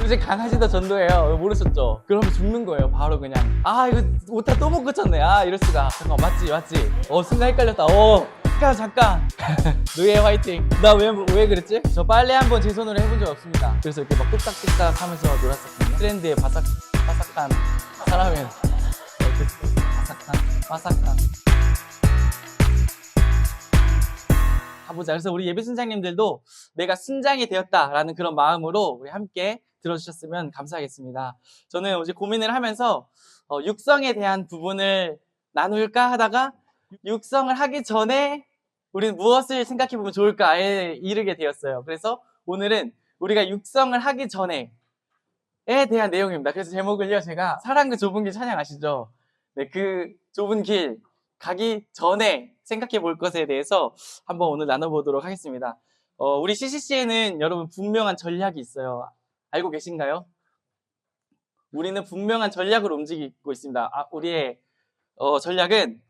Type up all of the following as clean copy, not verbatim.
이제 강아지도 전도해요. 모르셨죠? 그러면 죽는 거예요. 바로 그냥. 아, 이거 오타 또 못 고쳤네. 아, 이럴 수가. 잠깐, 맞지? 순간 헷갈렸다. 잠깐. 노예 화이팅. 나 왜 그랬지? 저 빨래 한번 제 손으로 해본 적 없습니다. 그래서 이렇게 막 뚝딱뚝딱 하면서 놀았었거든요. 트렌드에 바삭한 사람의 바삭한 가보자. 그래서 우리 예비 순장님들도 내가 순장이 되었다라는 그런 마음으로 우리 함께 들어주셨으면 감사하겠습니다. 저는 이제 고민을 하면서 육성에 대한 부분을 나눌까 하다가 육성을 하기 전에 우리는 무엇을 생각해 보면 좋을까에 이르게 되었어요. 그래서 오늘은 우리가 육성을 하기 전에에 대한 내용입니다. 그래서 제목을요, 제가 사랑 그 좁은 길 찬양 아시죠? 네, 그 좁은 길 가기 전에 생각해 볼 것에 대해서 한번 오늘 나눠보도록 하겠습니다. 우리 CCC에는 여러분 분명한 전략이 있어요. 알고 계신가요? 우리는 분명한 전략으로 움직이고 있습니다. 우리의 전략은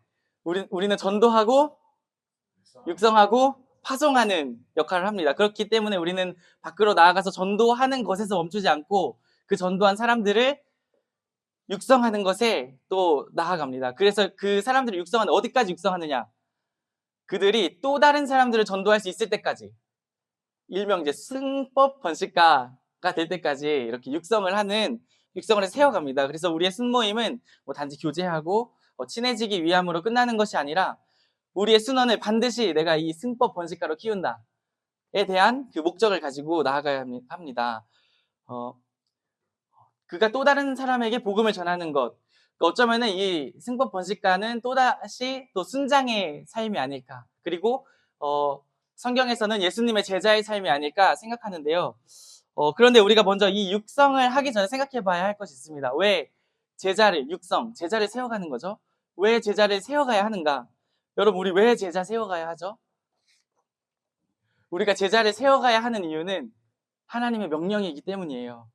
우리는 전도하고 육성하고 파송하는 역할을 합니다. 그렇기 때문에 우리는 밖으로 나아가서 전도하는 것에서 멈추지 않고 그 전도한 사람들을 육성하는 것에 또 나아갑니다. 그래서 그 사람들을 육성하는, 어디까지 육성하느냐? 그들이 또 다른 사람들을 전도할 수 있을 때까지, 일명 이제 승법 번식가가 될 때까지 이렇게 육성을 해서 세워갑니다. 그래서 우리의 순모임은 뭐 단지 교제하고 친해지기 위함으로 끝나는 것이 아니라 우리의 순원을 반드시 내가 이 승법 번식가로 키운다에 대한 그 목적을 가지고 나아가야 합니다. 그가 또 다른 사람에게 복음을 전하는 것, 어쩌면은 이 승법 번식가는 또다시 또 순장의 삶이 아닐까, 그리고 성경에서는 예수님의 제자의 삶이 아닐까 생각하는데요. 그런데 우리가 먼저 이 육성을 하기 전에 생각해 봐야 할 것이 있습니다. 왜 제자를 세워가는 거죠? 왜 제자를 세워가야 하는가? 여러분, 우리 왜 제자 세워가야 하죠? 우리가 제자를 세워가야 하는 이유는 하나님의 명령이기 때문이에요.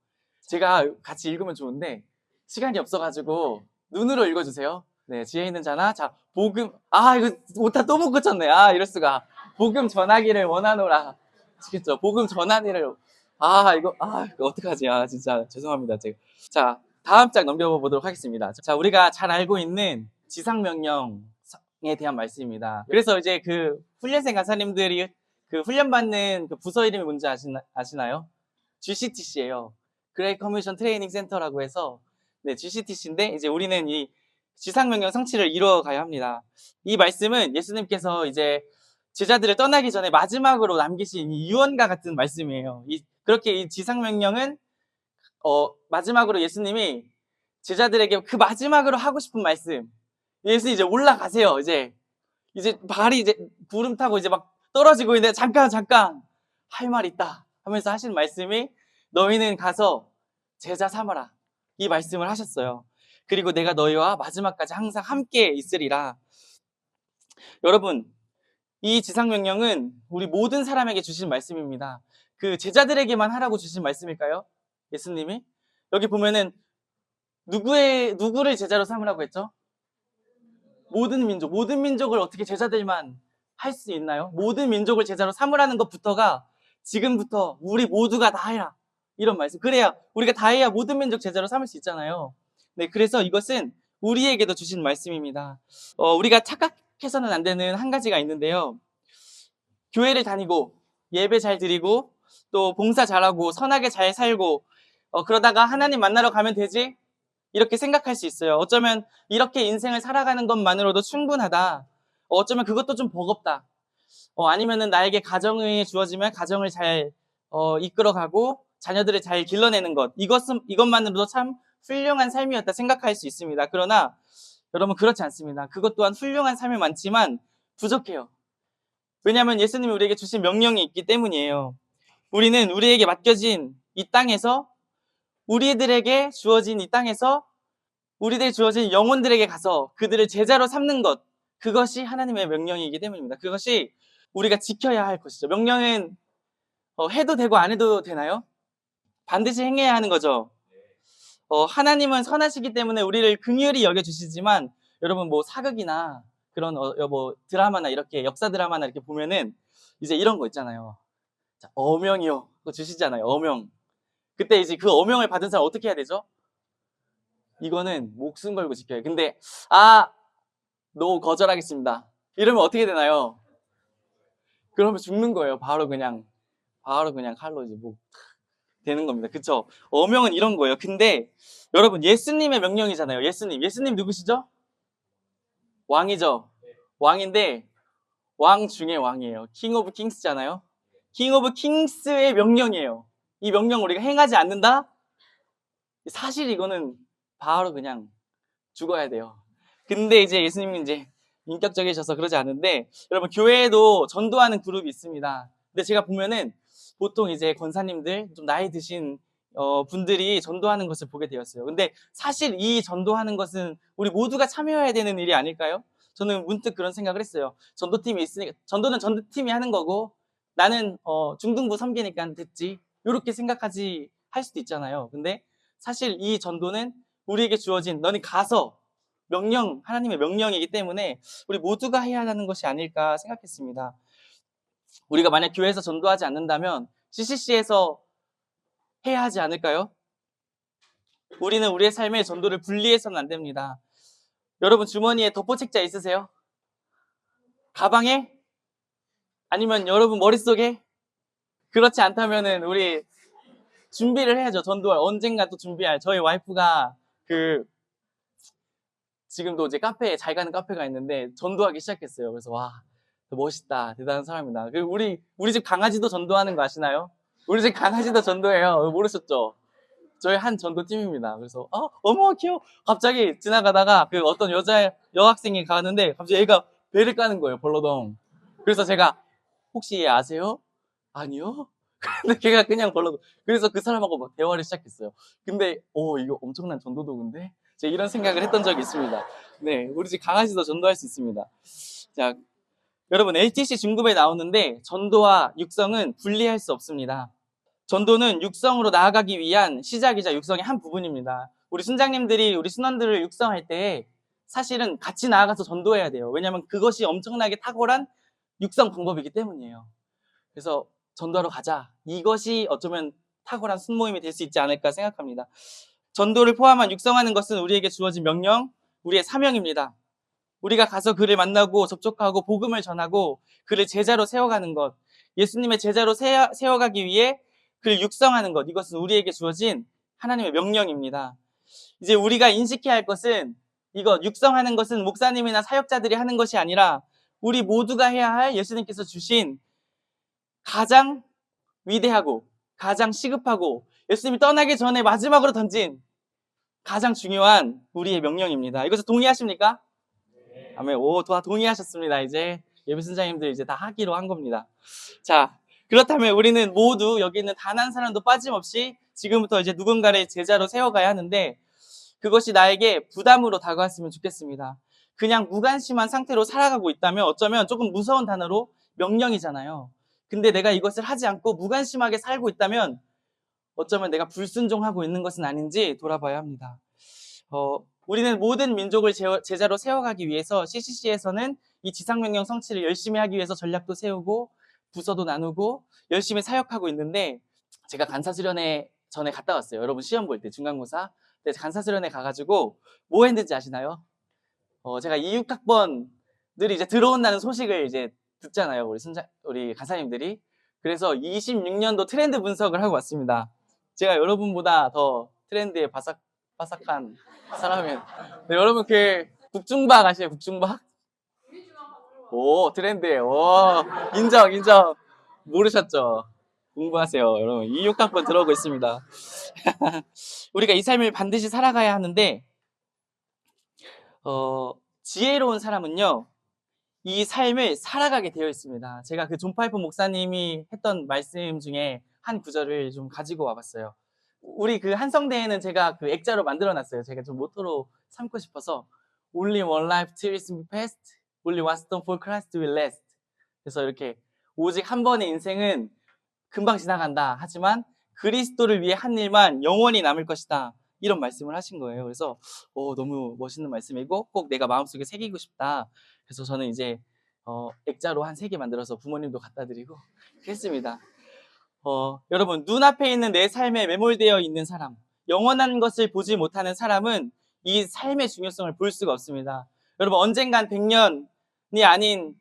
제가 같이 읽으면 좋은데 시간이 없어가지고 눈으로 읽어주세요. 네, 지혜 있는 자나, 자, 복음, 이거 오타 또 못 고쳤네. 이럴 수가. 복음 전하기를 원하노라. 아시겠죠? 복음 전하기를. 이거 어떡하지? 진짜 죄송합니다. 제가. 자, 다음 장 넘겨보도록 하겠습니다. 자, 우리가 잘 알고 있는 지상명령에 대한 말씀입니다. 그래서 이제 그 훈련생 간사님들이 그 훈련받는 그 부서 이름이 뭔지 아시나요? GCTC예요. 그레이 커미션 트레이닝 센터라고 해서, 네, GCTC인데 이제 우리는 이 지상명령 성취를 이루어가야 합니다. 이 말씀은 예수님께서 이제 제자들을 떠나기 전에 마지막으로 남기신 이 유언과 같은 말씀이에요. 그렇게 이 지상명령은 마지막으로 예수님이 제자들에게 그 마지막으로 하고 싶은 말씀, 예수 이제 올라가세요. 이제 발이 이제 구름 타고 이제 막 떨어지고 있는데 잠깐 할 말 있다 하면서 하신 말씀이 너희는 가서 제자 삼아라, 이 말씀을 하셨어요. 그리고 내가 너희와 마지막까지 항상 함께 있으리라. 여러분, 이 지상명령은 우리 모든 사람에게 주신 말씀입니다. 그 제자들에게만 하라고 주신 말씀일까요? 예수님이? 여기 보면은 누구를 제자로 삼으라고 했죠? 모든 민족을 어떻게 제자들만 할 수 있나요? 모든 민족을 제자로 삼으라는 것부터가 지금부터 우리 모두가 다 해라, 이런 말씀. 그래야 우리가 다 해야 모든 민족 제자로 삼을 수 있잖아요. 네, 그래서 이것은 우리에게도 주신 말씀입니다. 우리가 착각해서는 안 되는 한 가지가 있는데요. 교회를 다니고 예배 잘 드리고 또 봉사 잘하고 선하게 잘 살고 그러다가 하나님 만나러 가면 되지? 이렇게 생각할 수 있어요. 어쩌면 이렇게 인생을 살아가는 것만으로도 충분하다. 어쩌면 그것도 좀 버겁다. 아니면은 나에게 가정이 주어지면 가정을 잘 이끌어가고 자녀들을 잘 길러내는 것, 이것만으로도 참 훌륭한 삶이었다 생각할 수 있습니다. 그러나 여러분, 그렇지 않습니다. 그것 또한 훌륭한 삶이 많지만 부족해요. 왜냐하면 예수님이 우리에게 주신 명령이 있기 때문이에요. 우리는 우리에게 맡겨진 이 땅에서, 우리들에게 주어진 이 땅에서 우리들 주어진 영혼들에게 가서 그들을 제자로 삼는 것, 그것이 하나님의 명령이기 때문입니다. 그것이 우리가 지켜야 할 것이죠. 명령은 해도 되고 안 해도 되나요? 반드시 행해야 하는 거죠. 하나님은 선하시기 때문에 우리를 긍휼히 여겨주시지만, 여러분 뭐 사극이나 그런 뭐 드라마나 이렇게 역사 드라마나 이렇게 보면은 이제 이런 거 있잖아요. 자, 어명이요, 그거 주시잖아요. 어명. 그때 이제 그 어명을 받은 사람 어떻게 해야 되죠? 이거는 목숨 걸고 지켜요. 근데 노 거절하겠습니다. 이러면 어떻게 되나요? 그러면 죽는 거예요. 바로 그냥 칼로 이제 뭐 되는 겁니다. 그쵸? 어명은 이런 거예요. 근데 여러분 예수님의 명령이잖아요. 예수님 누구시죠? 왕이죠. 왕인데 왕 중에 왕이에요. 킹 오브 킹스잖아요. 킹 오브 킹스의 명령이에요. 이 명령 우리가 행하지 않는다? 사실 이거는 바로 그냥 죽어야 돼요. 근데 이제 예수님은 이제 인격적이셔서 그러지 않은데, 여러분 교회에도 전도하는 그룹이 있습니다. 근데 제가 보면은 보통 이제 권사님들 좀 나이 드신 분들이 전도하는 것을 보게 되었어요. 근데 사실 이 전도하는 것은 우리 모두가 참여해야 되는 일이 아닐까요? 저는 문득 그런 생각을 했어요. 전도팀이 있으니까, 전도는 전도팀이 하는 거고 나는 중등부 섬기니까 됐지, 이렇게 생각하지 할 수도 있잖아요. 근데 사실 이 전도는 우리에게 주어진, 너는 가서, 하나님의 명령이기 때문에 우리 모두가 해야 하는 것이 아닐까 생각했습니다. 우리가 만약 교회에서 전도하지 않는다면 CCC에서 해야 하지 않을까요? 우리는 우리의 삶에 전도를 분리해서는 안 됩니다. 여러분 주머니에 덮어책자 있으세요? 가방에? 아니면 여러분 머릿속에? 그렇지 않다면은 우리 준비를 해야죠. 전도할, 언젠가 또 준비할. 저희 와이프가 지금도 이제 잘 가는 카페가 있는데 전도하기 시작했어요. 그래서 와, 멋있다, 대단한 사람이다. 그리고 우리 집 강아지도 전도하는 거 아시나요? 우리 집 강아지도 전도해요. 모르셨죠? 저희 한 전도팀입니다. 그래서 어머 귀여워. 갑자기 지나가다가 그 어떤 여학생이 가는데 갑자기 얘가 배를 까는 거예요. 벌러덩. 그래서 제가 혹시 얘 아세요? 아니요. 근데 걔가 그냥 벌러덩. 그래서 그 사람하고 막 대화를 시작했어요. 근데 이거 엄청난 전도도구인데? 제가 이런 생각을 했던 적이 있습니다. 네, 우리 집 강아지도 전도할 수 있습니다. 자, 여러분 LTC 중급에 나오는데 전도와 육성은 분리할 수 없습니다. 전도는 육성으로 나아가기 위한 시작이자 육성의 한 부분입니다. 우리 순장님들이 우리 순원들을 육성할 때 사실은 같이 나아가서 전도해야 돼요. 왜냐하면 그것이 엄청나게 탁월한 육성 방법이기 때문이에요. 그래서 전도하러 가자. 이것이 어쩌면 탁월한 순모임이 될 수 있지 않을까 생각합니다. 전도를 포함한 육성하는 것은 우리에게 주어진 명령, 우리의 사명입니다. 우리가 가서 그를 만나고 접촉하고 복음을 전하고 그를 제자로 세워가는 것, 예수님의 제자로 세워가기 위해 그를 육성하는 것, 이것은 우리에게 주어진 하나님의 명령입니다. 이제 우리가 인식해야 할 것은, 이것 육성하는 것은 목사님이나 사역자들이 하는 것이 아니라 우리 모두가 해야 할, 예수님께서 주신 가장 위대하고 가장 시급하고 예수님이 떠나기 전에 마지막으로 던진 가장 중요한 우리의 명령입니다. 이것을 동의하십니까? 아멘. 다 동의하셨습니다. 이제 예비 순장님들 이제 다 하기로 한 겁니다. 자, 그렇다면 우리는 모두, 여기 있는 단 한 사람도 빠짐없이 지금부터 이제 누군가를 제자로 세워가야 하는데, 그것이 나에게 부담으로 다가왔으면 좋겠습니다. 그냥 무관심한 상태로 살아가고 있다면 어쩌면 조금 무서운 단어로 명령이잖아요. 근데 내가 이것을 하지 않고 무관심하게 살고 있다면 어쩌면 내가 불순종하고 있는 것은 아닌지 돌아봐야 합니다. 우리는 모든 민족을 제자로 세워가기 위해서 CCC에서는 이 지상명령 성취를 열심히 하기 위해서 전략도 세우고 부서도 나누고 열심히 사역하고 있는데, 제가 간사수련회 전에 갔다 왔어요. 여러분 시험 볼 때 중간고사. 근데 간사수련회 가가지고 뭐 했는지 아시나요? 제가 2, 6학번들이 이제 들어온다는 소식을 이제 듣잖아요. 우리 간사님들이. 그래서 26년도 트렌드 분석을 하고 왔습니다. 제가 여러분보다 더 트렌드에 바삭한 사람이에요. 네, 여러분 국중박 아시나요? 국중박? 오, 트렌드에. 오, 인정. 모르셨죠? 공부하세요. 여러분 2, 6학번 들어오고 있습니다. 우리가 이 삶을 반드시 살아가야 하는데, 지혜로운 사람은요, 이 삶을 살아가게 되어 있습니다. 제가 존 파이프 목사님이 했던 말씀 중에 한 구절을 좀 가지고 와봤어요. 우리 한성대에는 제가 액자로 만들어놨어요. 제가 좀 모토로 삼고 싶어서 Only one life till it's past, only one stone for Christ will last. 그래서 이렇게 오직 한 번의 인생은 금방 지나간다. 하지만 그리스도를 위해 한 일만 영원히 남을 것이다. 이런 말씀을 하신 거예요. 그래서 너무 멋있는 말씀이고 꼭 내가 마음속에 새기고 싶다. 그래서 저는 이제 액자로 한 3개 만들어서 부모님도 갖다 드리고 했습니다. 여러분, 눈앞에 있는 내 삶에 매몰되어 있는 사람, 영원한 것을 보지 못하는 사람은 이 삶의 중요성을 볼 수가 없습니다. 여러분, 언젠간 100년이 아닌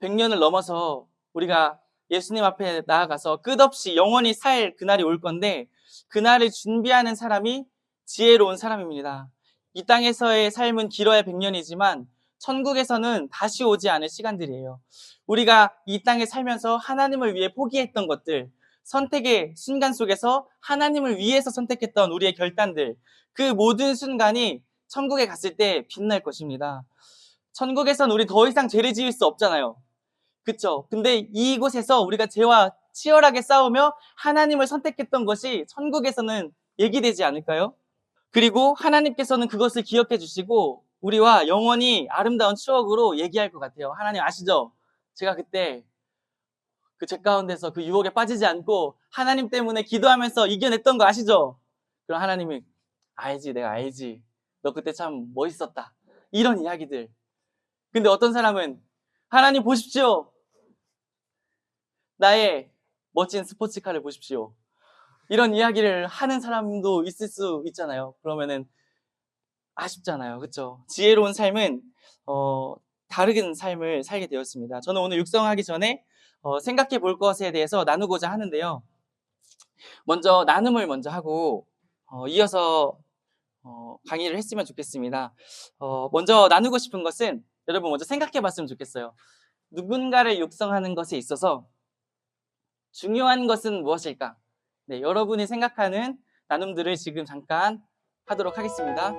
100년을 넘어서 우리가 예수님 앞에 나아가서 끝없이 영원히 살 그날이 올 건데, 그날을 준비하는 사람이 지혜로운 사람입니다. 이 땅에서의 삶은 길어야 100년이지만 천국에서는 다시 오지 않을 시간들이에요. 우리가 이 땅에 살면서 하나님을 위해 포기했던 것들, 선택의 순간 속에서 하나님을 위해서 선택했던 우리의 결단들, 그 모든 순간이 천국에 갔을 때 빛날 것입니다. 천국에선 우리 더 이상 죄를 지을 수 없잖아요. 그쵸? 근데 이곳에서 우리가 죄와 치열하게 싸우며 하나님을 선택했던 것이 천국에서는 얘기되지 않을까요? 그리고 하나님께서는 그것을 기억해 주시고 우리와 영원히 아름다운 추억으로 얘기할 것 같아요. 하나님 아시죠? 제가 그때 그 죄 가운데서 그 유혹에 빠지지 않고 하나님 때문에 기도하면서 이겨냈던 거 아시죠? 그럼 하나님이 알지, 내가 알지. 너 그때 참 멋있었다. 이런 이야기들. 근데 어떤 사람은 하나님 보십시오. 나의 멋진 스포츠카를 보십시오. 이런 이야기를 하는 사람도 있을 수 있잖아요. 그러면은 아쉽잖아요. 그렇죠? 지혜로운 삶은 다른 삶을 살게 되었습니다. 저는 오늘 육성하기 전에 생각해 볼 것에 대해서 나누고자 하는데요. 먼저 나눔을 먼저 하고 이어서 강의를 했으면 좋겠습니다. 먼저 나누고 싶은 것은 여러분 먼저 생각해 봤으면 좋겠어요. 누군가를 육성하는 것에 있어서 중요한 것은 무엇일까? 네, 여러분이 생각하는 나눔들을 지금 잠깐 하도록 하겠습니다.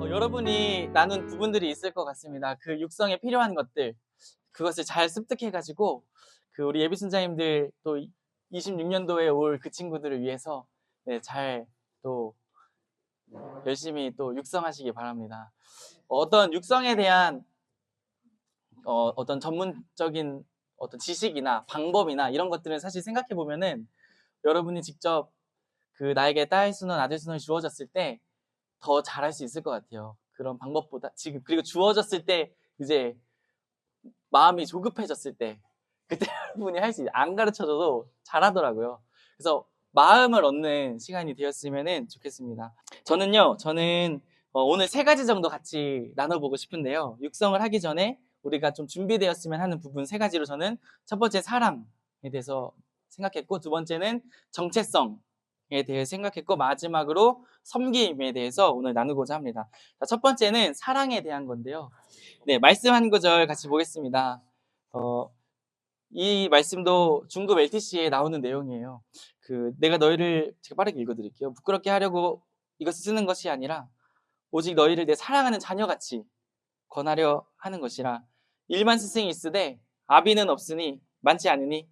여러분이 나눈 부분들이 있을 것 같습니다. 그 육성에 필요한 것들, 그것을 잘 습득해가지고 그 우리 예비순자님들 또 26년도에 올 그 친구들을 위해서 네, 잘 또 열심히 또 육성하시기 바랍니다. 어떤 육성에 대한 어떤 전문적인 어떤 지식이나 방법이나 이런 것들은 사실 생각해 보면은 여러분이 직접 그 나에게 딸 순원, 아들 순원이 주어졌을 때 더 잘할 수 있을 것 같아요. 그런 방법보다 지금 그리고 주어졌을 때 이제 마음이 조급해졌을 때 그때 여러분이 할 수 안 가르쳐줘도 잘하더라고요. 그래서 마음을 얻는 시간이 되었으면 좋겠습니다. 저는 오늘 3가지 정도 같이 나눠보고 싶은데요. 육성을 하기 전에 우리가 좀 준비되었으면 하는 부분 3가지로 저는 첫 번째 사랑에 대해서 생각했고, 두 번째는 정체성에 대해 생각했고, 마지막으로 섬김에 대해서 오늘 나누고자 합니다. 자, 첫 번째는 사랑에 대한 건데요. 네, 말씀 한 구절 같이 보겠습니다. 이 말씀도 중급 LTC에 나오는 내용이에요. 내가 너희를 제가 빠르게 읽어드릴게요. 부끄럽게 하려고 이것을 쓰는 것이 아니라 오직 너희를 내 사랑하는 자녀같이 권하려 하는 것이라. 일만 스승이 있으되 아비는 없으니 많지 않으니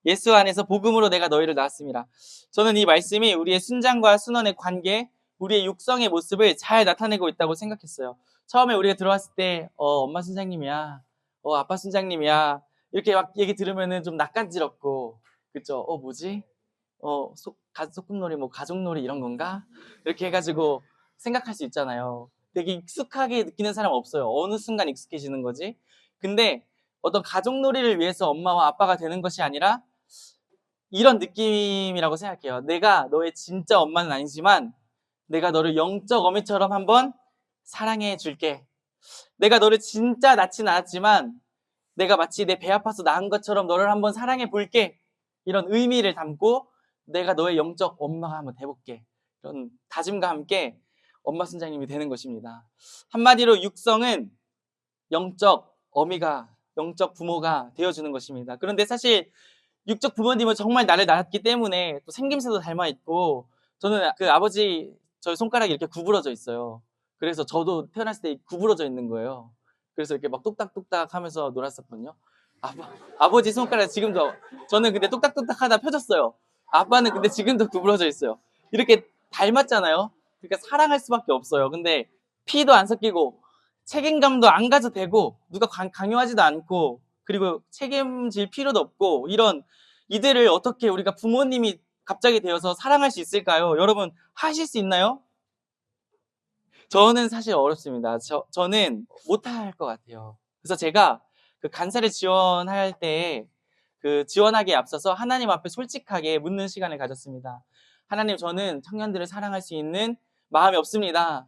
예수 안에서 복음으로 내가 너희를 낳았음이라. 저는 이 말씀이 우리의 순장과 순원의 관계, 우리의 육성의 모습을 잘 나타내고 있다고 생각했어요. 처음에 우리가 들어왔을 때 엄마 순장님이야, 아빠 순장님이야 이렇게 막 얘기 들으면은 좀 낯간지럽고, 그쵸? 뭐지? 소꿉놀이, 뭐 가족놀이 이런 건가? 이렇게 해가지고 생각할 수 있잖아요. 되게 익숙하게 느끼는 사람 없어요. 어느 순간 익숙해지는 거지. 근데 어떤 가족놀이를 위해서 엄마와 아빠가 되는 것이 아니라 이런 느낌이라고 생각해요. 내가 너의 진짜 엄마는 아니지만 내가 너를 영적 어미처럼 한번 사랑해 줄게. 내가 너를 진짜 낳진 않았지만 내가 마치 내 배 아파서 낳은 것처럼 너를 한번 사랑해 볼게. 이런 의미를 담고 내가 너의 영적 엄마가 한번 돼볼게. 이런 다짐과 함께 엄마 순장님이 되는 것입니다. 한마디로 육성은 영적 어미가, 영적 부모가 되어주는 것입니다. 그런데 사실 육적 부모님은 정말 나를 낳았기 때문에 또 생김새도 닮아 있고 저는 그 아버지 저희 손가락이 이렇게 구부러져 있어요. 그래서 저도 태어났을 때 구부러져 있는 거예요. 그래서 이렇게 막 똑딱똑딱 하면서 놀았었거든요. 아버지 손가락 지금도 저는 근데 똑딱똑딱 하다 펴졌어요. 아빠는 근데 지금도 구부러져 있어요. 이렇게 닮았잖아요. 그러니까 사랑할 수밖에 없어요. 근데 피도 안 섞이고 책임감도 안 가져도 되고 누가 강요하지도 않고 그리고 책임질 필요도 없고 이런 이들을 어떻게 우리가 부모님이 갑자기 되어서 사랑할 수 있을까요? 여러분 하실 수 있나요? 저는 사실 어렵습니다. 저는 못할 것 같아요. 그래서 제가 그 간사를 지원할 때 그 지원하기에 앞서서 하나님 앞에 솔직하게 묻는 시간을 가졌습니다. 하나님, 저는 청년들을 사랑할 수 있는 마음이 없습니다.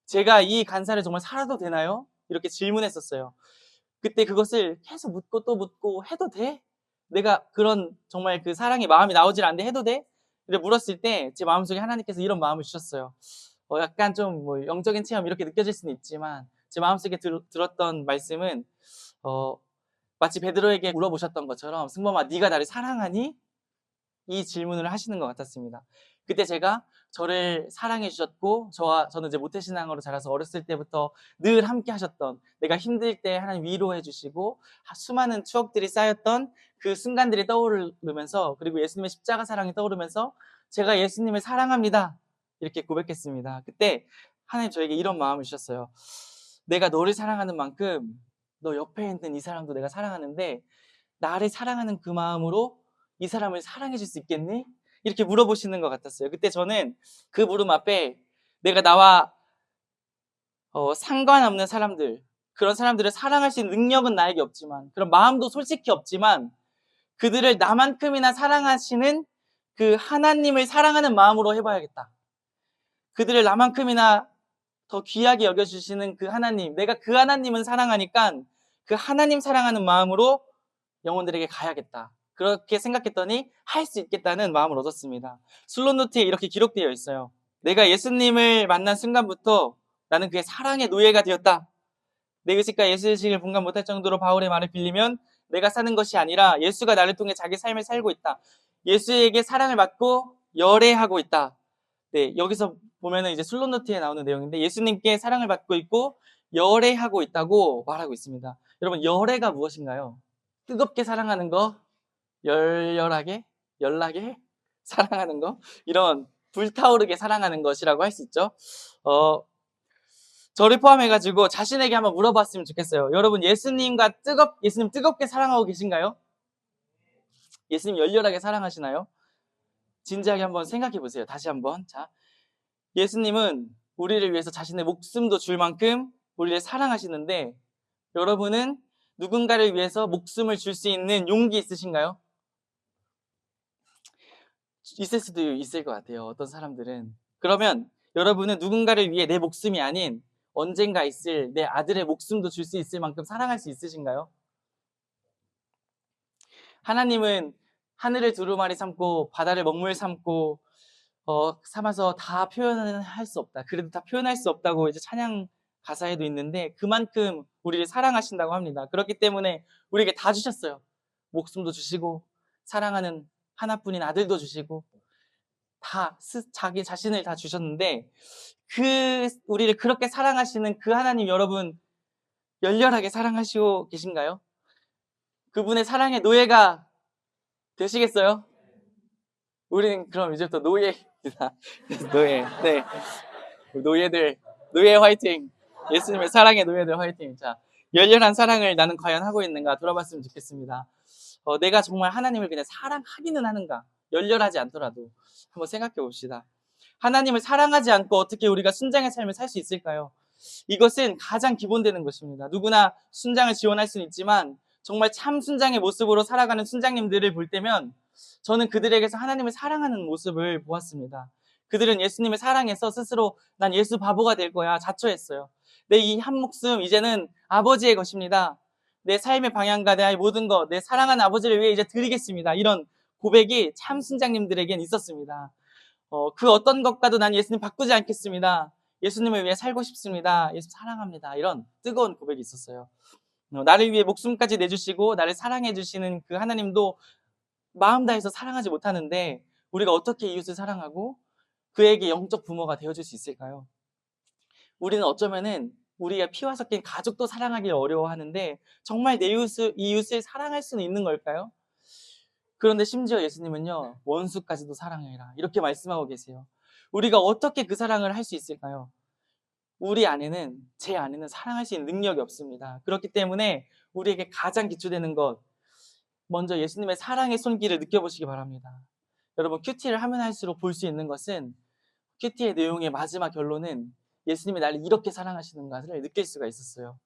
제가 이 간사를 정말 살아도 되나요? 이렇게 질문했었어요. 그때 그것을 계속 묻고 또 묻고 해도 돼? 내가 그런 정말 그 사랑의 마음이 나오질 않는데 해도 돼? 이렇게 물었을 때 제 마음속에 하나님께서 이런 마음을 주셨어요. 약간 좀 뭐 영적인 체험 이렇게 느껴질 수는 있지만 제 마음속에 들었던 말씀은 마치 베드로에게 물어보셨던 것처럼 승범아, 네가 나를 사랑하니? 이 질문을 하시는 것 같았습니다. 그때 제가 저를 사랑해 주셨고 저는 이제 모태신앙으로 자라서 어렸을 때부터 늘 함께 하셨던, 내가 힘들 때 하나님 위로해 주시고 수많은 추억들이 쌓였던 그 순간들이 떠오르면서, 그리고 예수님의 십자가 사랑이 떠오르면서 제가 예수님을 사랑합니다 이렇게 고백했습니다. 그때 하나님 저에게 이런 마음을 주셨어요. 내가 너를 사랑하는 만큼 너 옆에 있는 이 사람도 내가 사랑하는데 나를 사랑하는 그 마음으로 이 사람을 사랑해 줄 수 있겠니? 이렇게 물어보시는 것 같았어요. 그때 저는 그 물음 앞에 내가 나와 상관없는 사람들, 그런 사람들을 사랑할 수 있는 능력은 나에게 없지만, 그런 마음도 솔직히 없지만 그들을 나만큼이나 사랑하시는 그 하나님을 사랑하는 마음으로 해봐야겠다. 그들을 나만큼이나 더 귀하게 여겨주시는 그 하나님, 내가 그 하나님은 사랑하니까 그 하나님 사랑하는 마음으로 영혼들에게 가야겠다. 그렇게 생각했더니 할 수 있겠다는 마음을 얻었습니다. 슬롯노트에 이렇게 기록되어 있어요. 내가 예수님을 만난 순간부터 나는 그의 사랑의 노예가 되었다. 내 의식과 예수의식을 분간 못할 정도로 바울의 말을 빌리면 내가 사는 것이 아니라 예수가 나를 통해 자기 삶을 살고 있다. 예수에게 사랑을 받고 열애하고 있다. 네, 여기서 보면은 이제 슬롯노트에 나오는 내용인데 예수님께 사랑을 받고 있고 열애하고 있다고 말하고 있습니다. 여러분, 열애가 무엇인가요? 뜨겁게 사랑하는 거, 열렬하게, 열나게 사랑하는 거, 이런 불타오르게 사랑하는 것이라고 할 수 있죠. 저를 포함해가지고 자신에게 한번 물어봤으면 좋겠어요. 여러분, 예수님 뜨겁게 사랑하고 계신가요? 예수님 열렬하게 사랑하시나요? 진지하게 한번 생각해 보세요. 다시 한번. 자, 예수님은 우리를 위해서 자신의 목숨도 줄 만큼 우리를 사랑하시는데 여러분은 누군가를 위해서 목숨을 줄 수 있는 용기 있으신가요? 있을 수도 있을 것 같아요. 어떤 사람들은. 그러면 여러분은 누군가를 위해 내 목숨이 아닌 언젠가 있을 내 아들의 목숨도 줄 수 있을 만큼 사랑할 수 있으신가요? 하나님은 하늘을 두루마리 삼고 바다를 먹물 삼고 삼아서 다 표현을 할 수 없다. 그래도 다 표현할 수 없다고 이제 찬양 가사에도 있는데 그만큼 우리를 사랑하신다고 합니다. 그렇기 때문에 우리에게 다 주셨어요. 목숨도 주시고 사랑하는 하나뿐인 아들도 주시고 다 자기 자신을 다 주셨는데 우리를 그렇게 사랑하시는 그 하나님, 여러분 열렬하게 사랑하시고 계신가요? 그분의 사랑의 노예가 되시겠어요? 우리는 그럼 이제부터 노예입니다. 노예. 네. 노예 화이팅. 예수님의 사랑의 노예들 화이팅. 자, 열렬한 사랑을 나는 과연 하고 있는가 돌아봤으면 좋겠습니다. 내가 정말 하나님을 그냥 사랑하기는 하는가? 열렬하지 않더라도 한번 생각해 봅시다. 하나님을 사랑하지 않고 어떻게 우리가 순장의 삶을 살 수 있을까요? 이것은 가장 기본되는 것입니다. 누구나 순장을 지원할 수는 있지만 정말 참 순장의 모습으로 살아가는 순장님들을 볼 때면 저는 그들에게서 하나님을 사랑하는 모습을 보았습니다. 그들은 예수님을 사랑해서 스스로 난 예수 바보가 될 거야 자처했어요. 내 이 한 목숨 이제는 아버지의 것입니다. 내 삶의 방향과 내 모든 것, 내 사랑하는 아버지를 위해 이제 드리겠습니다. 이런 고백이 참 순장님들에겐 있었습니다. 그 어떤 것과도 난 예수님 바꾸지 않겠습니다. 예수님을 위해 살고 싶습니다. 예수 사랑합니다. 이런 뜨거운 고백이 있었어요. 나를 위해 목숨까지 내주시고 나를 사랑해 주시는 그 하나님도 마음 다해서 사랑하지 못하는데 우리가 어떻게 이웃을 사랑하고 그에게 영적 부모가 되어줄 수 있을까요? 우리는 어쩌면은 우리가 피와 섞인 가족도 사랑하기 어려워하는데 정말 내 이웃을 사랑할 수는 있는 걸까요? 그런데 심지어 예수님은요, 원수까지도 사랑해라 이렇게 말씀하고 계세요. 우리가 어떻게 그 사랑을 할 수 있을까요? 제 안에는 사랑할 수 있는 능력이 없습니다. 그렇기 때문에 우리에게 가장 기초되는 것, 먼저 예수님의 사랑의 손길을 느껴보시기 바랍니다. 여러분, 큐티를 하면 할수록 볼 수 있는 것은 큐티의 내용의 마지막 결론은 예수님이 나를 이렇게 사랑하시는가를 느낄 수가 있었어요.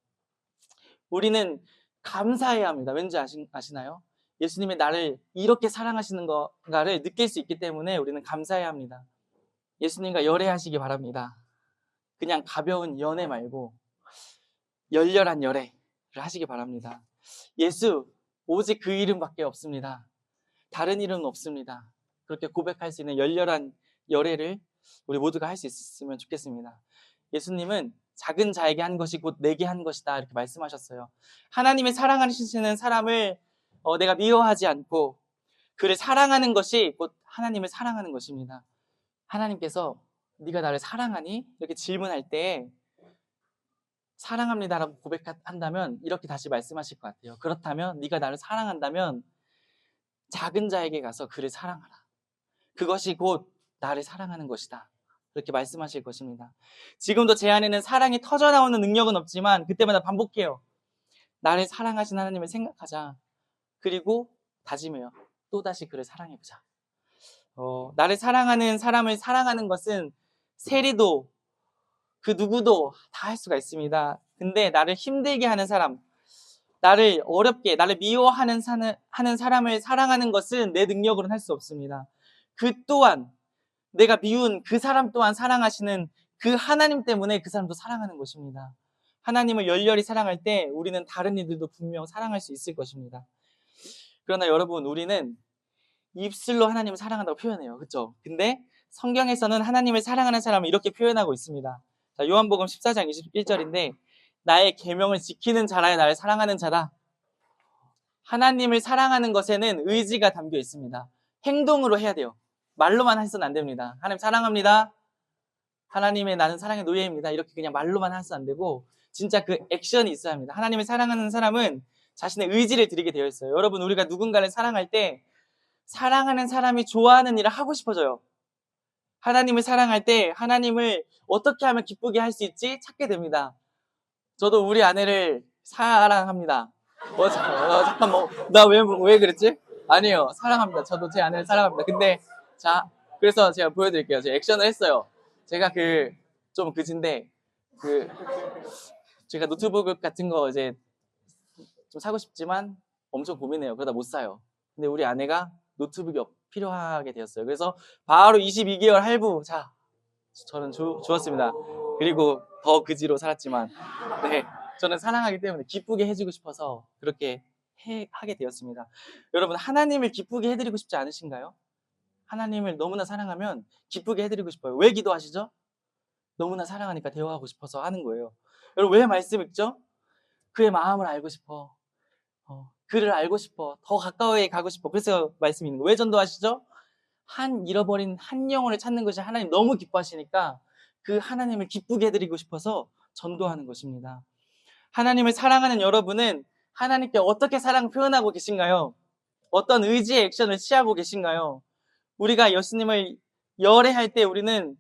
우리는 감사해야 합니다. 왠지 아시나요? 예수님이 나를 이렇게 사랑하시는 건가를 느낄 수 있기 때문에 우리는 감사해야 합니다. 예수님과 열애하시기 바랍니다. 그냥 가벼운 연애 말고 열렬한 열애를 하시기 바랍니다. 예수, 오직 그 이름밖에 없습니다. 다른 이름은 없습니다. 그렇게 고백할 수 있는 열렬한 열애를 우리 모두가 할 수 있으면 좋겠습니다. 예수님은 작은 자에게 한 것이 곧 내게 한 것이다 이렇게 말씀하셨어요. 하나님의 사랑하시는 사람을 내가 미워하지 않고 그를 사랑하는 것이 곧 하나님을 사랑하는 것입니다. 하나님께서 네가 나를 사랑하니? 이렇게 질문할 때 사랑합니다라고 고백한다면 이렇게 다시 말씀하실 것 같아요. 그렇다면 네가 나를 사랑한다면 작은 자에게 가서 그를 사랑하라. 그것이 곧 나를 사랑하는 것이다. 그렇게 말씀하실 것입니다. 지금도 제 안에는 사랑이 터져나오는 능력은 없지만 그때마다 반복해요. 나를 사랑하신 하나님을 생각하자. 그리고 다짐해요. 또다시 그를 사랑해보자. 나를 사랑하는 사람을 사랑하는 것은 세리도 그 누구도 다 할 수가 있습니다. 근데 나를 힘들게 하는 사람, 나를 어렵게, 나를 미워하는 하는 사람을 사랑하는 것은 내 능력으로는 할 수 없습니다. 그 또한 내가 미운 그 사람 또한 사랑하시는 그 하나님 때문에 그 사람도 사랑하는 것입니다. 하나님을 열렬히 사랑할 때 우리는 다른 이들도 분명 사랑할 수 있을 것입니다. 그러나 여러분, 우리는 입술로 하나님을 사랑한다고 표현해요. 그렇죠? 근데 성경에서는 하나님을 사랑하는 사람을 이렇게 표현하고 있습니다. 자, 요한복음 14장 21절인데 나의 계명을 지키는 자라야 나를 사랑하는 자다. 하나님을 사랑하는 것에는 의지가 담겨 있습니다. 행동으로 해야 돼요. 말로만 해서는 안 됩니다. 하나님 사랑합니다. 하나님의 나는 사랑의 노예입니다. 이렇게 그냥 말로만 해서는 안 되고 진짜 그 액션이 있어야 합니다. 하나님을 사랑하는 사람은 자신의 의지를 드리게 되어 있어요. 여러분, 우리가 누군가를 사랑할 때 사랑하는 사람이 좋아하는 일을 하고 싶어져요. 하나님을 사랑할 때 하나님을 어떻게 하면 기쁘게 할 수 있지 찾게 됩니다. 저도 우리 아내를 사랑합니다. 잠깐만, 나 왜 그랬지? 아니에요. 사랑합니다. 저도 제 아내를 사랑합니다. 근데, 자, 그래서 제가 보여드릴게요. 제가 액션을 했어요. 제가 좀 그진데, 제가 노트북 같은 거 이제 좀 사고 싶지만 엄청 고민해요. 그러다 못 사요. 근데 우리 아내가 노트북이 필요하게 되었어요. 그래서 바로 22개월 할부, 자, 저는 주었습니다. 그리고 더 그지로 살았지만, 네. 저는 사랑하기 때문에 기쁘게 해주고 싶어서 그렇게 하게 되었습니다. 여러분, 하나님을 기쁘게 해드리고 싶지 않으신가요? 하나님을 너무나 사랑하면 기쁘게 해드리고 싶어요. 왜 기도하시죠? 너무나 사랑하니까 대화하고 싶어서 하는 거예요. 여러분, 왜 말씀 읽죠? 그의 마음을 알고 싶어. 그를 알고 싶어. 더 가까이 가고 싶어. 그래서 말씀 읽는 거예요. 왜 전도하시죠? 잃어버린 한 영혼을 찾는 것이 하나님 너무 기뻐하시니까 그 하나님을 기쁘게 해드리고 싶어서 전도하는 것입니다. 하나님을 사랑하는 여러분은 하나님께 어떻게 사랑을 표현하고 계신가요? 어떤 의지의 액션을 취하고 계신가요? 우리가 예수님을 열애할 때 우리는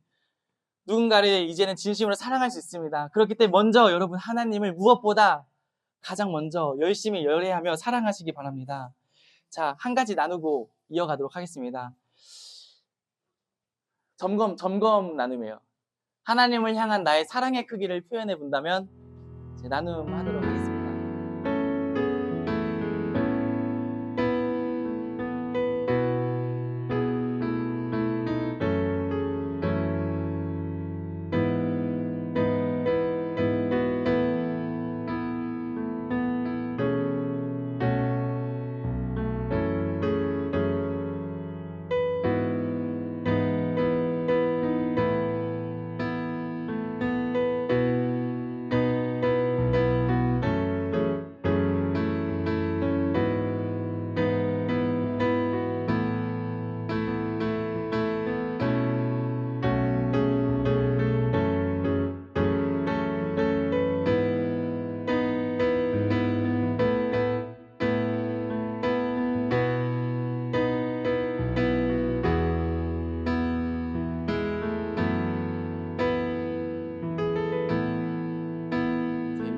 누군가를 이제는 진심으로 사랑할 수 있습니다. 그렇기 때문에 먼저 여러분 하나님을 무엇보다 가장 먼저 열심히 열애하며 사랑하시기 바랍니다. 자, 한 가지 나누고 이어가도록 하겠습니다. 점검 나눔이에요. 하나님을 향한 나의 사랑의 크기를 표현해 본다면 나눔하도록 하겠습니다.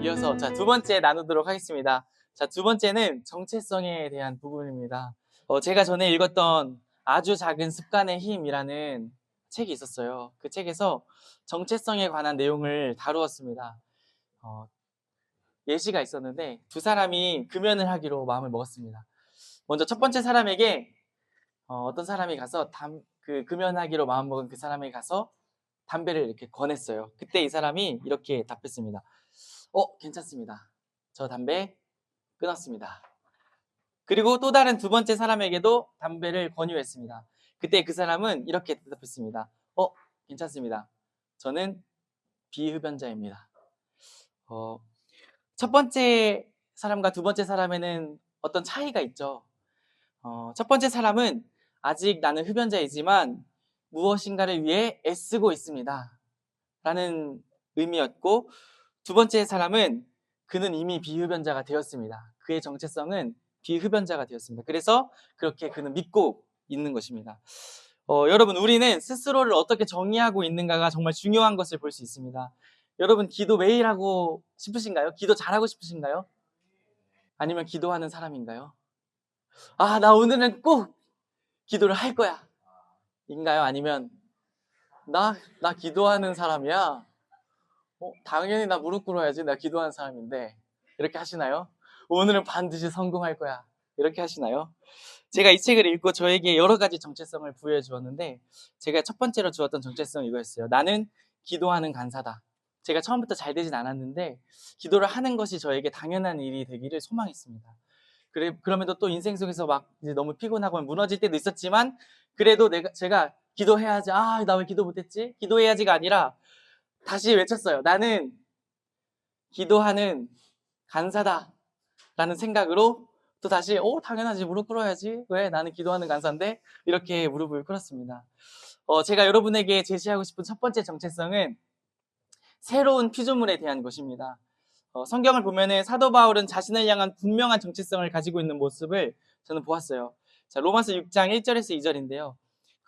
이어서 자, 두 번째 나누도록 하겠습니다. 자, 두 번째는 정체성에 대한 부분입니다. 제가 전에 읽었던 아주 작은 습관의 힘이라는 책이 있었어요. 그 책에서 정체성에 관한 내용을 다루었습니다. 예시가 있었는데 두 사람이 금연을 하기로 마음을 먹었습니다. 먼저 첫 번째 사람에게 어떤 사람이 가서 금연하기로 마음먹은 그 사람에게 가서 담배를 이렇게 권했어요. 그때 이 사람이 이렇게 답했습니다. 괜찮습니다. 저 담배 끊었습니다. 그리고 또 다른 두 번째 사람에게도 담배를 권유했습니다. 그때 그 사람은 이렇게 대답했습니다. 괜찮습니다. 저는 비흡연자입니다. 첫 번째 사람과 두 번째 사람에는 어떤 차이가 있죠. 첫 번째 사람은 아직 나는 흡연자이지만 무엇인가를 위해 애쓰고 있습니다. 라는 의미였고, 두 번째 사람은 그는 이미 비흡연자가 되었습니다. 그의 정체성은 비흡연자가 되었습니다. 그래서 그렇게 그는 믿고 있는 것입니다. 여러분, 우리는 스스로를 어떻게 정의하고 있는가가 정말 중요한 것을 볼 수 있습니다. 여러분, 기도 매일 하고 싶으신가요? 기도 잘하고 싶으신가요? 아니면 기도하는 사람인가요? 나 오늘은 꼭 기도를 할 거야. 인가요? 아니면 나 기도하는 사람이야. 당연히 나 무릎 꿇어야지. 나 기도하는 사람인데. 이렇게 하시나요? 오늘은 반드시 성공할 거야. 이렇게 하시나요? 제가 이 책을 읽고 저에게 여러 가지 정체성을 부여해 주었는데, 제가 첫 번째로 주었던 정체성은 이거였어요. 나는 기도하는 간사다. 제가 처음부터 잘 되진 않았는데 기도를 하는 것이 저에게 당연한 일이 되기를 소망했습니다. 그럼에도 또 인생 속에서 막 이제 너무 피곤하고 무너질 때도 있었지만, 그래도 제가 기도해야지. 나 왜 기도 못했지? 기도해야지가 아니라 다시 외쳤어요. 나는 기도하는 간사다 라는 생각으로 또 다시 당연하지, 무릎 꿇어야지. 왜? 나는 기도하는 간사인데. 이렇게 무릎을 꿇었습니다. 제가 여러분에게 제시하고 싶은 첫 번째 정체성은 새로운 피조물에 대한 것입니다. 성경을 보면은 사도 바울은 자신을 향한 분명한 정체성을 가지고 있는 모습을 저는 보았어요. 자, 로마서 6장 1절에서 2절인데요.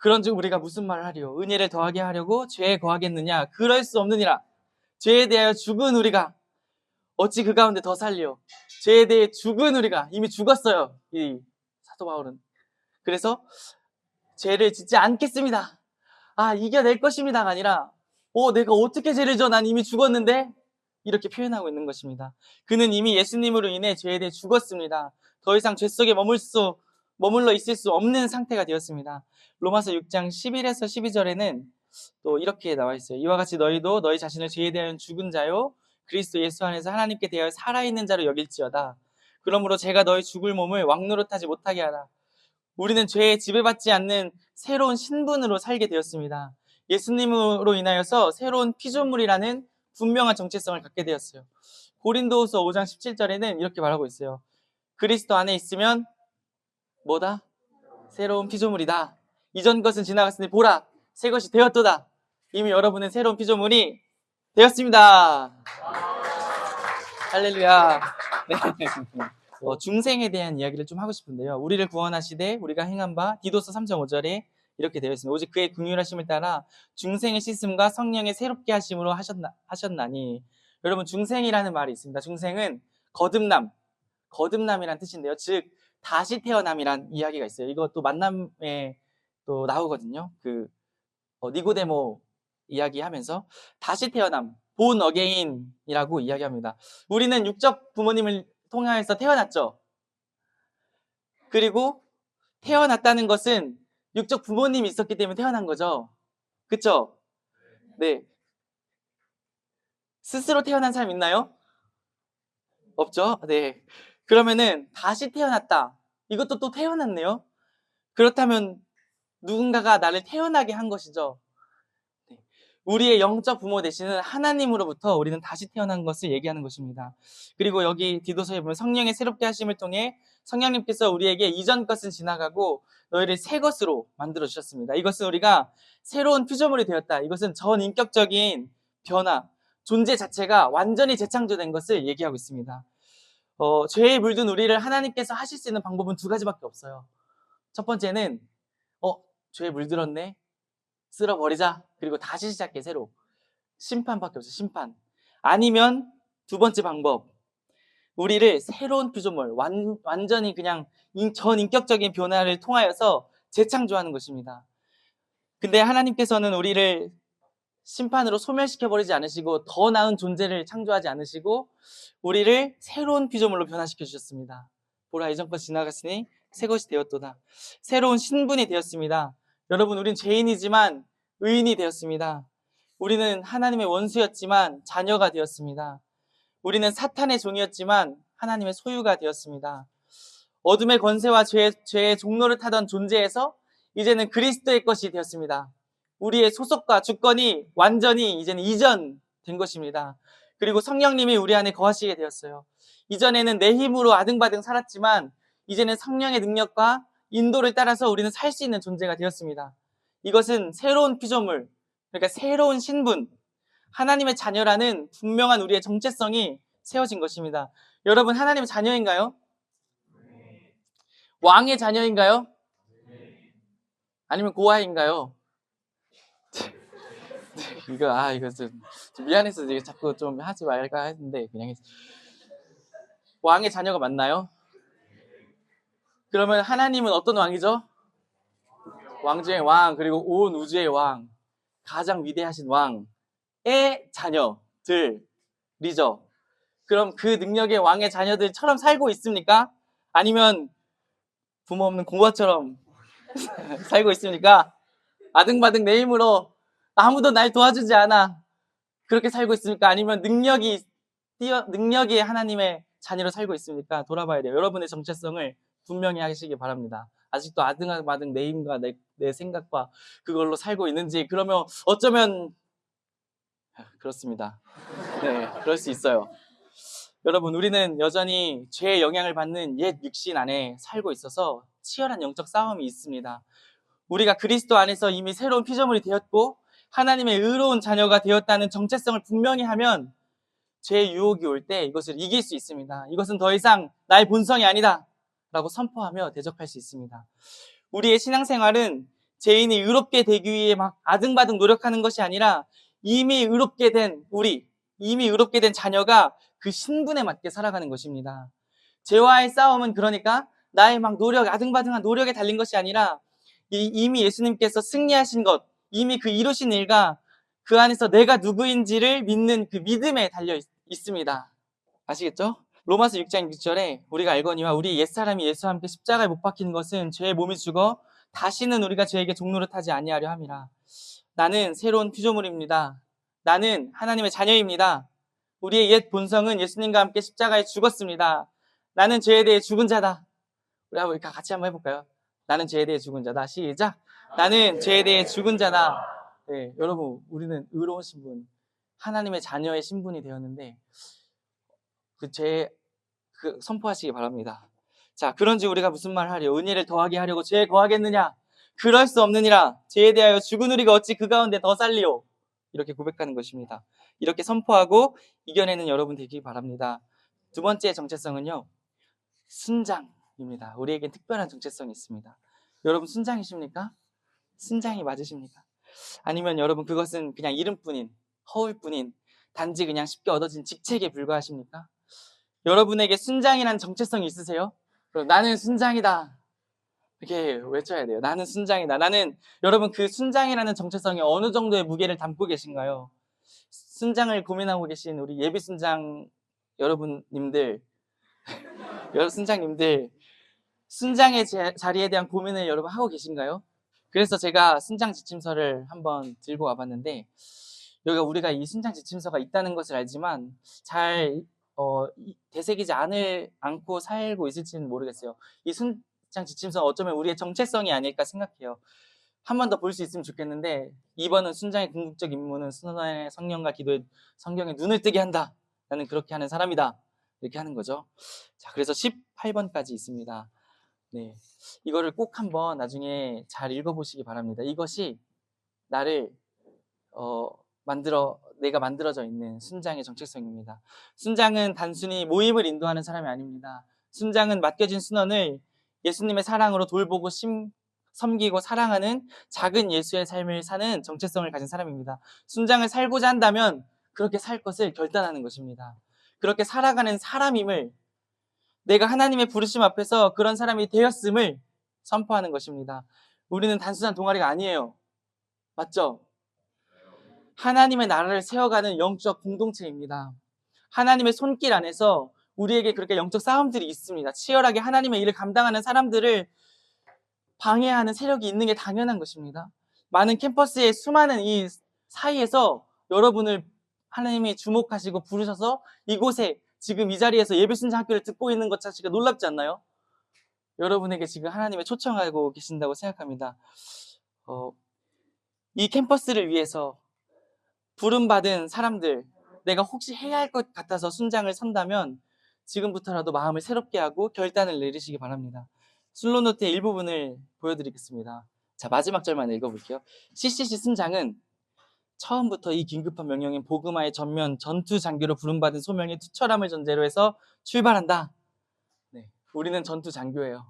그런즉 우리가 무슨 말을 하리요? 은혜를 더하게 하려고 죄에 거하겠느냐? 그럴 수 없느니라. 죄에 대하여 죽은 우리가 어찌 그 가운데 더 살리요? 죄에 대해 죽은 우리가 이미 죽었어요. 이 사도 바울은. 그래서 죄를 짓지 않겠습니다. 이겨낼 것입니다가 아니라 내가 어떻게 죄를 져? 난 이미 죽었는데? 이렇게 표현하고 있는 것입니다. 그는 이미 예수님으로 인해 죄에 대해 죽었습니다. 더 이상 죄 속에 머물러 있을 수 없는 상태가 되었습니다. 로마서 6장 11에서 12절에는 또 이렇게 나와 있어요. 이와 같이 너희도 너희 자신을 죄에 대하여 죽은 자요 그리스도 예수 안에서 하나님께 대하여 살아있는 자로 여길지어다. 그러므로 제가 너희 죽을 몸을 왕노릇하지 못하게 하라. 우리는 죄에 지배받지 않는 새로운 신분으로 살게 되었습니다. 예수님으로 인하여서 새로운 피조물이라는 분명한 정체성을 갖게 되었어요. 고린도후서 5장 17절에는 이렇게 말하고 있어요. 그리스도 안에 있으면 뭐다? 새로운 피조물이다. 이전 것은 지나갔으니 보라, 새 것이 되었도다. 이미 여러분은 새로운 피조물이 되었습니다. 할렐루야. 네. 중생에 대한 이야기를 좀 하고 싶은데요. 우리를 구원하시되 우리가 행한 바 디도서 3장 5절에 이렇게 되어 있습니다. 오직 그의 긍휼하심을 따라 중생의 씻음과 성령의 새롭게 하심으로 하셨나니. 여러분, 중생이라는 말이 있습니다. 중생은 거듭남이란 뜻인데요. 즉 다시 태어남이란 이야기가 있어요. 이것도 만남에 또 나오거든요. 니고데모 이야기하면서 다시 태어남, born again이라고 이야기합니다. 우리는 육적 부모님을 통하여서 태어났죠. 그리고 태어났다는 것은 육적 부모님이 있었기 때문에 태어난 거죠. 그쵸? 네. 스스로 태어난 사람 있나요? 없죠? 네. 그러면은 다시 태어났다. 이것도 또 태어났네요. 그렇다면 누군가가 나를 태어나게 한 것이죠. 네. 우리의 영적 부모 되시는 하나님으로부터 우리는 다시 태어난 것을 얘기하는 것입니다. 그리고 여기 디도서에 보면 성령의 새롭게 하심을 통해 성령님께서 우리에게 이전 것은 지나가고 너희를 새 것으로 만들어 주셨습니다. 이것은 우리가 새로운 피조물이 되었다. 이것은 전인격적인 변화, 존재 자체가 완전히 재창조된 것을 얘기하고 있습니다. 죄에 물든 우리를 하나님께서 하실 수 있는 방법은 두 가지밖에 없어요. 첫 번째는 죄에 물들었네, 쓸어버리자. 그리고 다시 시작해. 새로. 심판밖에 없어요. 심판. 아니면 두 번째 방법, 우리를 새로운 피조물, 완전히 그냥 전인격적인 변화를 통하여서 재창조하는 것입니다. 근데 하나님께서는 우리를 심판으로 소멸시켜버리지 않으시고 더 나은 존재를 창조하지 않으시고 우리를 새로운 피조물로 변화시켜 주셨습니다. 보라, 이전 것 지나갔으니 새 것이 되었도다. 새로운 신분이 되었습니다. 여러분, 우린 죄인이지만 의인이 되었습니다. 우리는 하나님의 원수였지만 자녀가 되었습니다. 우리는 사탄의 종이었지만 하나님의 소유가 되었습니다. 어둠의 권세와 죄의 종로를 타던 존재에서 이제는 그리스도의 것이 되었습니다. 우리의 소속과 주권이 완전히 이제는 이전된 것입니다. 그리고 성령님이 우리 안에 거하시게 되었어요. 이전에는 내 힘으로 아등바등 살았지만 이제는 성령의 능력과 인도를 따라서 우리는 살 수 있는 존재가 되었습니다. 이것은 새로운 피조물, 그러니까 새로운 신분, 하나님의 자녀라는 분명한 우리의 정체성이 세워진 것입니다. 여러분, 하나님의 자녀인가요? 왕의 자녀인가요? 아니면 고아인가요? 이거 좀 미안해서 이게 자꾸 좀 하지 말까 했는데 그냥 왕의 자녀가 맞나요? 그러면 하나님은 어떤 왕이죠? 왕 중의 왕, 그리고 온 우주의 왕, 가장 위대하신 왕의 자녀들이죠. 그럼 그 능력의 왕의 자녀들처럼 살고 있습니까? 아니면 부모 없는 공부처럼 살고 있습니까? 아등바등 내 힘으로 아무도 날 도와주지 않아. 그렇게 살고 있습니까? 아니면 능력이 하나님의 자녀로 살고 있습니까? 돌아봐야 돼요. 여러분의 정체성을 분명히 하시기 바랍니다. 아직도 아등바등 내 힘과 내 생각과 그걸로 살고 있는지, 그러면 어쩌면 그렇습니다. 네, 그럴 수 있어요. 여러분, 우리는 여전히 죄의 영향을 받는 옛 육신 안에 살고 있어서 치열한 영적 싸움이 있습니다. 우리가 그리스도 안에서 이미 새로운 피조물이 되었고 하나님의 의로운 자녀가 되었다는 정체성을 분명히 하면 죄의 유혹이 올 때 이것을 이길 수 있습니다. 이것은 더 이상 나의 본성이 아니다 라고 선포하며 대적할 수 있습니다. 우리의 신앙생활은 죄인이 의롭게 되기 위해 막 아등바등 노력하는 것이 아니라 이미 의롭게 된 이미 의롭게 된 자녀가 그 신분에 맞게 살아가는 것입니다. 죄와의 싸움은 그러니까 나의 막 아등바등한 노력에 달린 것이 아니라 이미 예수님께서 승리하신 것, 이미 그 이루신 일과 그 안에서 내가 누구인지를 믿는 그 믿음에 달려 있습니다. 아시겠죠? 로마서 6장 6절에 우리가 알거니와 우리 옛사람이 예수와 함께 십자가에 못 박힌 것은 죄의 몸이 죽어 다시는 우리가 죄에게 종노릇 하지 아니하려 함이라. 나는 새로운 피조물입니다. 나는 하나님의 자녀입니다. 우리의 옛 본성은 예수님과 함께 십자가에 죽었습니다. 나는 죄에 대해 죽은 자다. 우리 같이 한번 해볼까요? 나는 죄에 대해 죽은 자다. 시작. 나는 죄에 대해 죽은 자다. 네, 여러분, 우리는 의로운 신분, 하나님의 자녀의 신분이 되었는데 선포하시기 바랍니다. 자, 그런지 우리가 무슨 말 하려? 은혜를 더하게 하려고 죄에 거하겠느냐? 그럴 수 없느니라. 죄에 대하여 죽은 우리가 어찌 그 가운데 더 살리오? 이렇게 고백하는 것입니다. 이렇게 선포하고 이겨내는 여러분 되기 바랍니다. 두 번째 정체성은요, 순장입니다. 우리에겐 특별한 정체성이 있습니다. 여러분, 순장이십니까? 순장이 맞으십니까? 아니면 여러분, 그것은 그냥 이름뿐인, 허울뿐인, 단지 그냥 쉽게 얻어진 직책에 불과하십니까? 여러분에게 순장이라는 정체성이 있으세요? 그럼 나는 순장이다, 이렇게 외쳐야 돼요. 나는 순장이다. 여러분, 그 순장이라는 정체성이 어느 정도의 무게를 담고 계신가요? 순장을 고민하고 계신 우리 예비 순장 여러분님들, 순장님들, 순장의 자리에 대한 고민을 여러분 하고 계신가요? 그래서 제가 순장 지침서를 한번 들고 와봤는데, 여기가 우리가 이 순장 지침서가 있다는 것을 알지만 잘 되새기지 않고 살고 있을지는 모르겠어요. 이 순장 지침서 어쩌면 우리의 정체성이 아닐까 생각해요. 한 번 더 볼 수 있으면 좋겠는데, 2번은 순장의 궁극적 임무는 순환의 성령과 기도에 성경에 눈을 뜨게 한다. 나는 그렇게 하는 사람이다. 이렇게 하는 거죠. 자, 그래서 18번까지 있습니다. 네, 이거를 꼭 한번 나중에 잘 읽어보시기 바랍니다. 이것이 나를 내가 만들어져 있는 순장의 정체성입니다. 순장은 단순히 모임을 인도하는 사람이 아닙니다. 순장은 맡겨진 순원을 예수님의 사랑으로 돌보고 섬기고 사랑하는 작은 예수의 삶을 사는 정체성을 가진 사람입니다. 순장을 살고자 한다면 그렇게 살 것을 결단하는 것입니다. 그렇게 살아가는 사람임을, 내가 하나님의 부르심 앞에서 그런 사람이 되었음을 선포하는 것입니다. 우리는 단순한 동아리가 아니에요. 맞죠? 하나님의 나라를 세워가는 영적 공동체입니다. 하나님의 손길 안에서 우리에게 그렇게 영적 싸움들이 있습니다. 치열하게 하나님의 일을 감당하는 사람들을 방해하는 세력이 있는 게 당연한 것입니다. 많은 캠퍼스의 수많은 이 사이에서 여러분을 하나님이 주목하시고 부르셔서 이곳에 지금 이 자리에서 예배순장 학교를 듣고 있는 것 자체가 놀랍지 않나요? 여러분에게 지금 하나님의 초청하고 계신다고 생각합니다. 이 캠퍼스를 위해서 부름받은 사람들, 내가 혹시 해야 할 것 같아서 순장을 선다면 지금부터라도 마음을 새롭게 하고 결단을 내리시기 바랍니다. 슬로노트의 일부분을 보여드리겠습니다. 자, 마지막 절만 읽어볼게요. CCC 순장은 처음부터 이 긴급한 명령인 복음화의 전면 전투 장교로 부름받은 소명의 투철함을 전제로 해서 출발한다. 네, 우리는 전투 장교예요.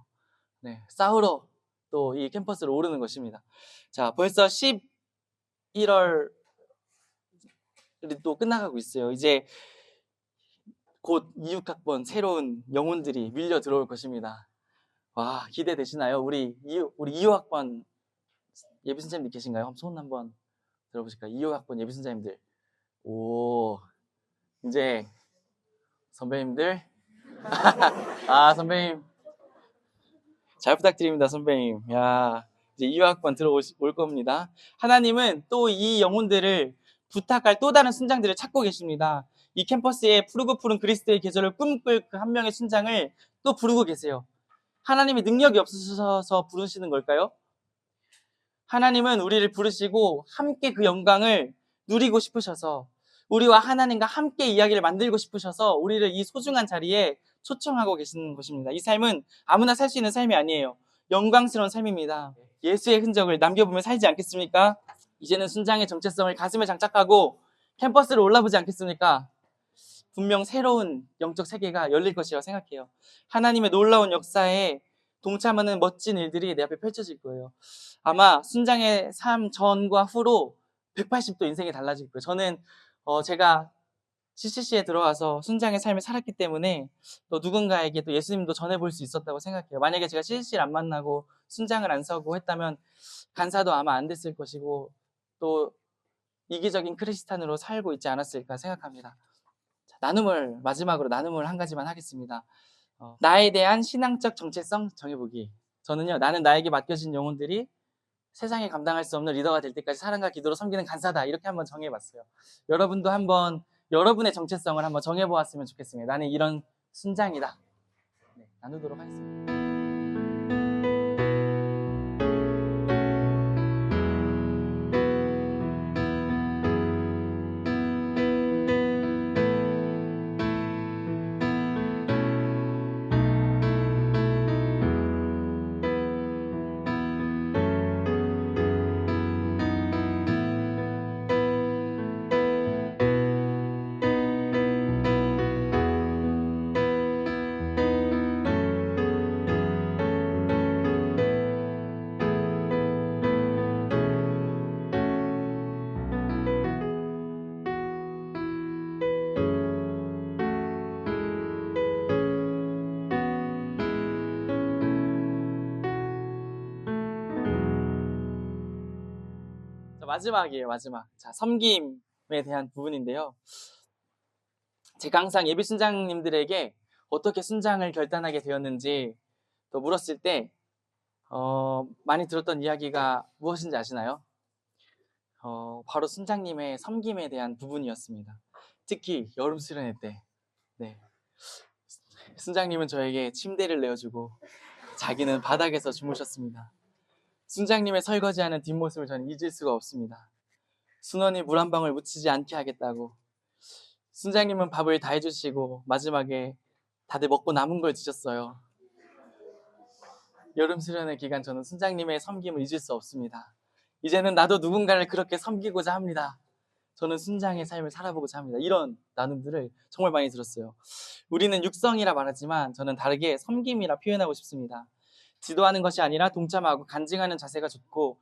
네, 싸우러 또 이 캠퍼스로 오르는 것입니다. 자, 벌써 11월 또 끝나가고 있어요. 이제 곧 26학번 새로운 영혼들이 밀려 들어올 것입니다. 와, 기대되시나요? 우리 25학번 예비선생님들 계신가요? 손 한번 들어보실까요? 25학번 예비선생님들. 오, 이제 선배님들. 아, 선배님. 잘 부탁드립니다, 선배님. 야, 이제 2학번 들어올 겁니다. 하나님은 또 이 영혼들을 부탁할 또 다른 순장들을 찾고 계십니다. 이 캠퍼스에 푸르고 푸른 그리스도의 계절을 꿈꿀 그 한 명의 순장을 또 부르고 계세요. 하나님이 능력이 없으셔서 부르시는 걸까요? 하나님은 우리를 부르시고 함께 그 영광을 누리고 싶으셔서, 우리와 하나님과 함께 이야기를 만들고 싶으셔서 우리를 이 소중한 자리에 초청하고 계시는 것입니다. 이 삶은 아무나 살 수 있는 삶이 아니에요. 영광스러운 삶입니다. 예수의 흔적을 남겨보면 살지 않겠습니까? 이제는 순장의 정체성을 가슴에 장착하고 캠퍼스를 올라보지 않겠습니까? 분명 새로운 영적 세계가 열릴 것이라고 생각해요. 하나님의 놀라운 역사에 동참하는 멋진 일들이 내 앞에 펼쳐질 거예요. 아마 순장의 삶 전과 후로 180도 인생이 달라질 거예요. 저는 제가 CCC에 들어와서 순장의 삶을 살았기 때문에 또 누군가에게 또 예수님도 전해볼 수 있었다고 생각해요. 만약에 제가 CCC를 안 만나고 순장을 안 서고 했다면 간사도 아마 안 됐을 것이고 또 이기적인 크리스찬으로 살고 있지 않았을까 생각합니다. 자, 마지막으로 나눔을 한 가지만 하겠습니다. 나에 대한 신앙적 정체성 정해보기. 저는요, 나는 나에게 맡겨진 영혼들이 세상에 감당할 수 없는 리더가 될 때까지 사랑과 기도로 섬기는 간사다. 이렇게 한번 정해봤어요. 여러분도 한번 여러분의 정체성을 한번 정해보았으면 좋겠습니다. 나는 이런 순장이다. 네, 나누도록 하겠습니다. 마지막이에요, 마지막. 자, 섬김에 대한 부분인데요. 제가 항상 예비 순장님들에게 어떻게 순장을 결단하게 되었는지 또 물었을 때 많이 들었던 이야기가 무엇인지 아시나요? 바로 순장님의 섬김에 대한 부분이었습니다. 특히 여름 수련회 때, 네, 순장님은 저에게 침대를 내어주고 자기는 바닥에서 주무셨습니다. 순장님의 설거지하는 뒷모습을 저는 잊을 수가 없습니다. 순원이 물 한 방울 묻히지 않게 하겠다고. 순장님은 밥을 다 해주시고 마지막에 다들 먹고 남은 걸 드셨어요. 여름 수련회 기간 저는 순장님의 섬김을 잊을 수 없습니다. 이제는 나도 누군가를 그렇게 섬기고자 합니다. 저는 순장의 삶을 살아보고자 합니다. 이런 나눔들을 정말 많이 들었어요. 우리는 육성이라 말하지만 저는 다르게 섬김이라 표현하고 싶습니다. 지도하는 것이 아니라 동참하고 간증하는 자세가 좋고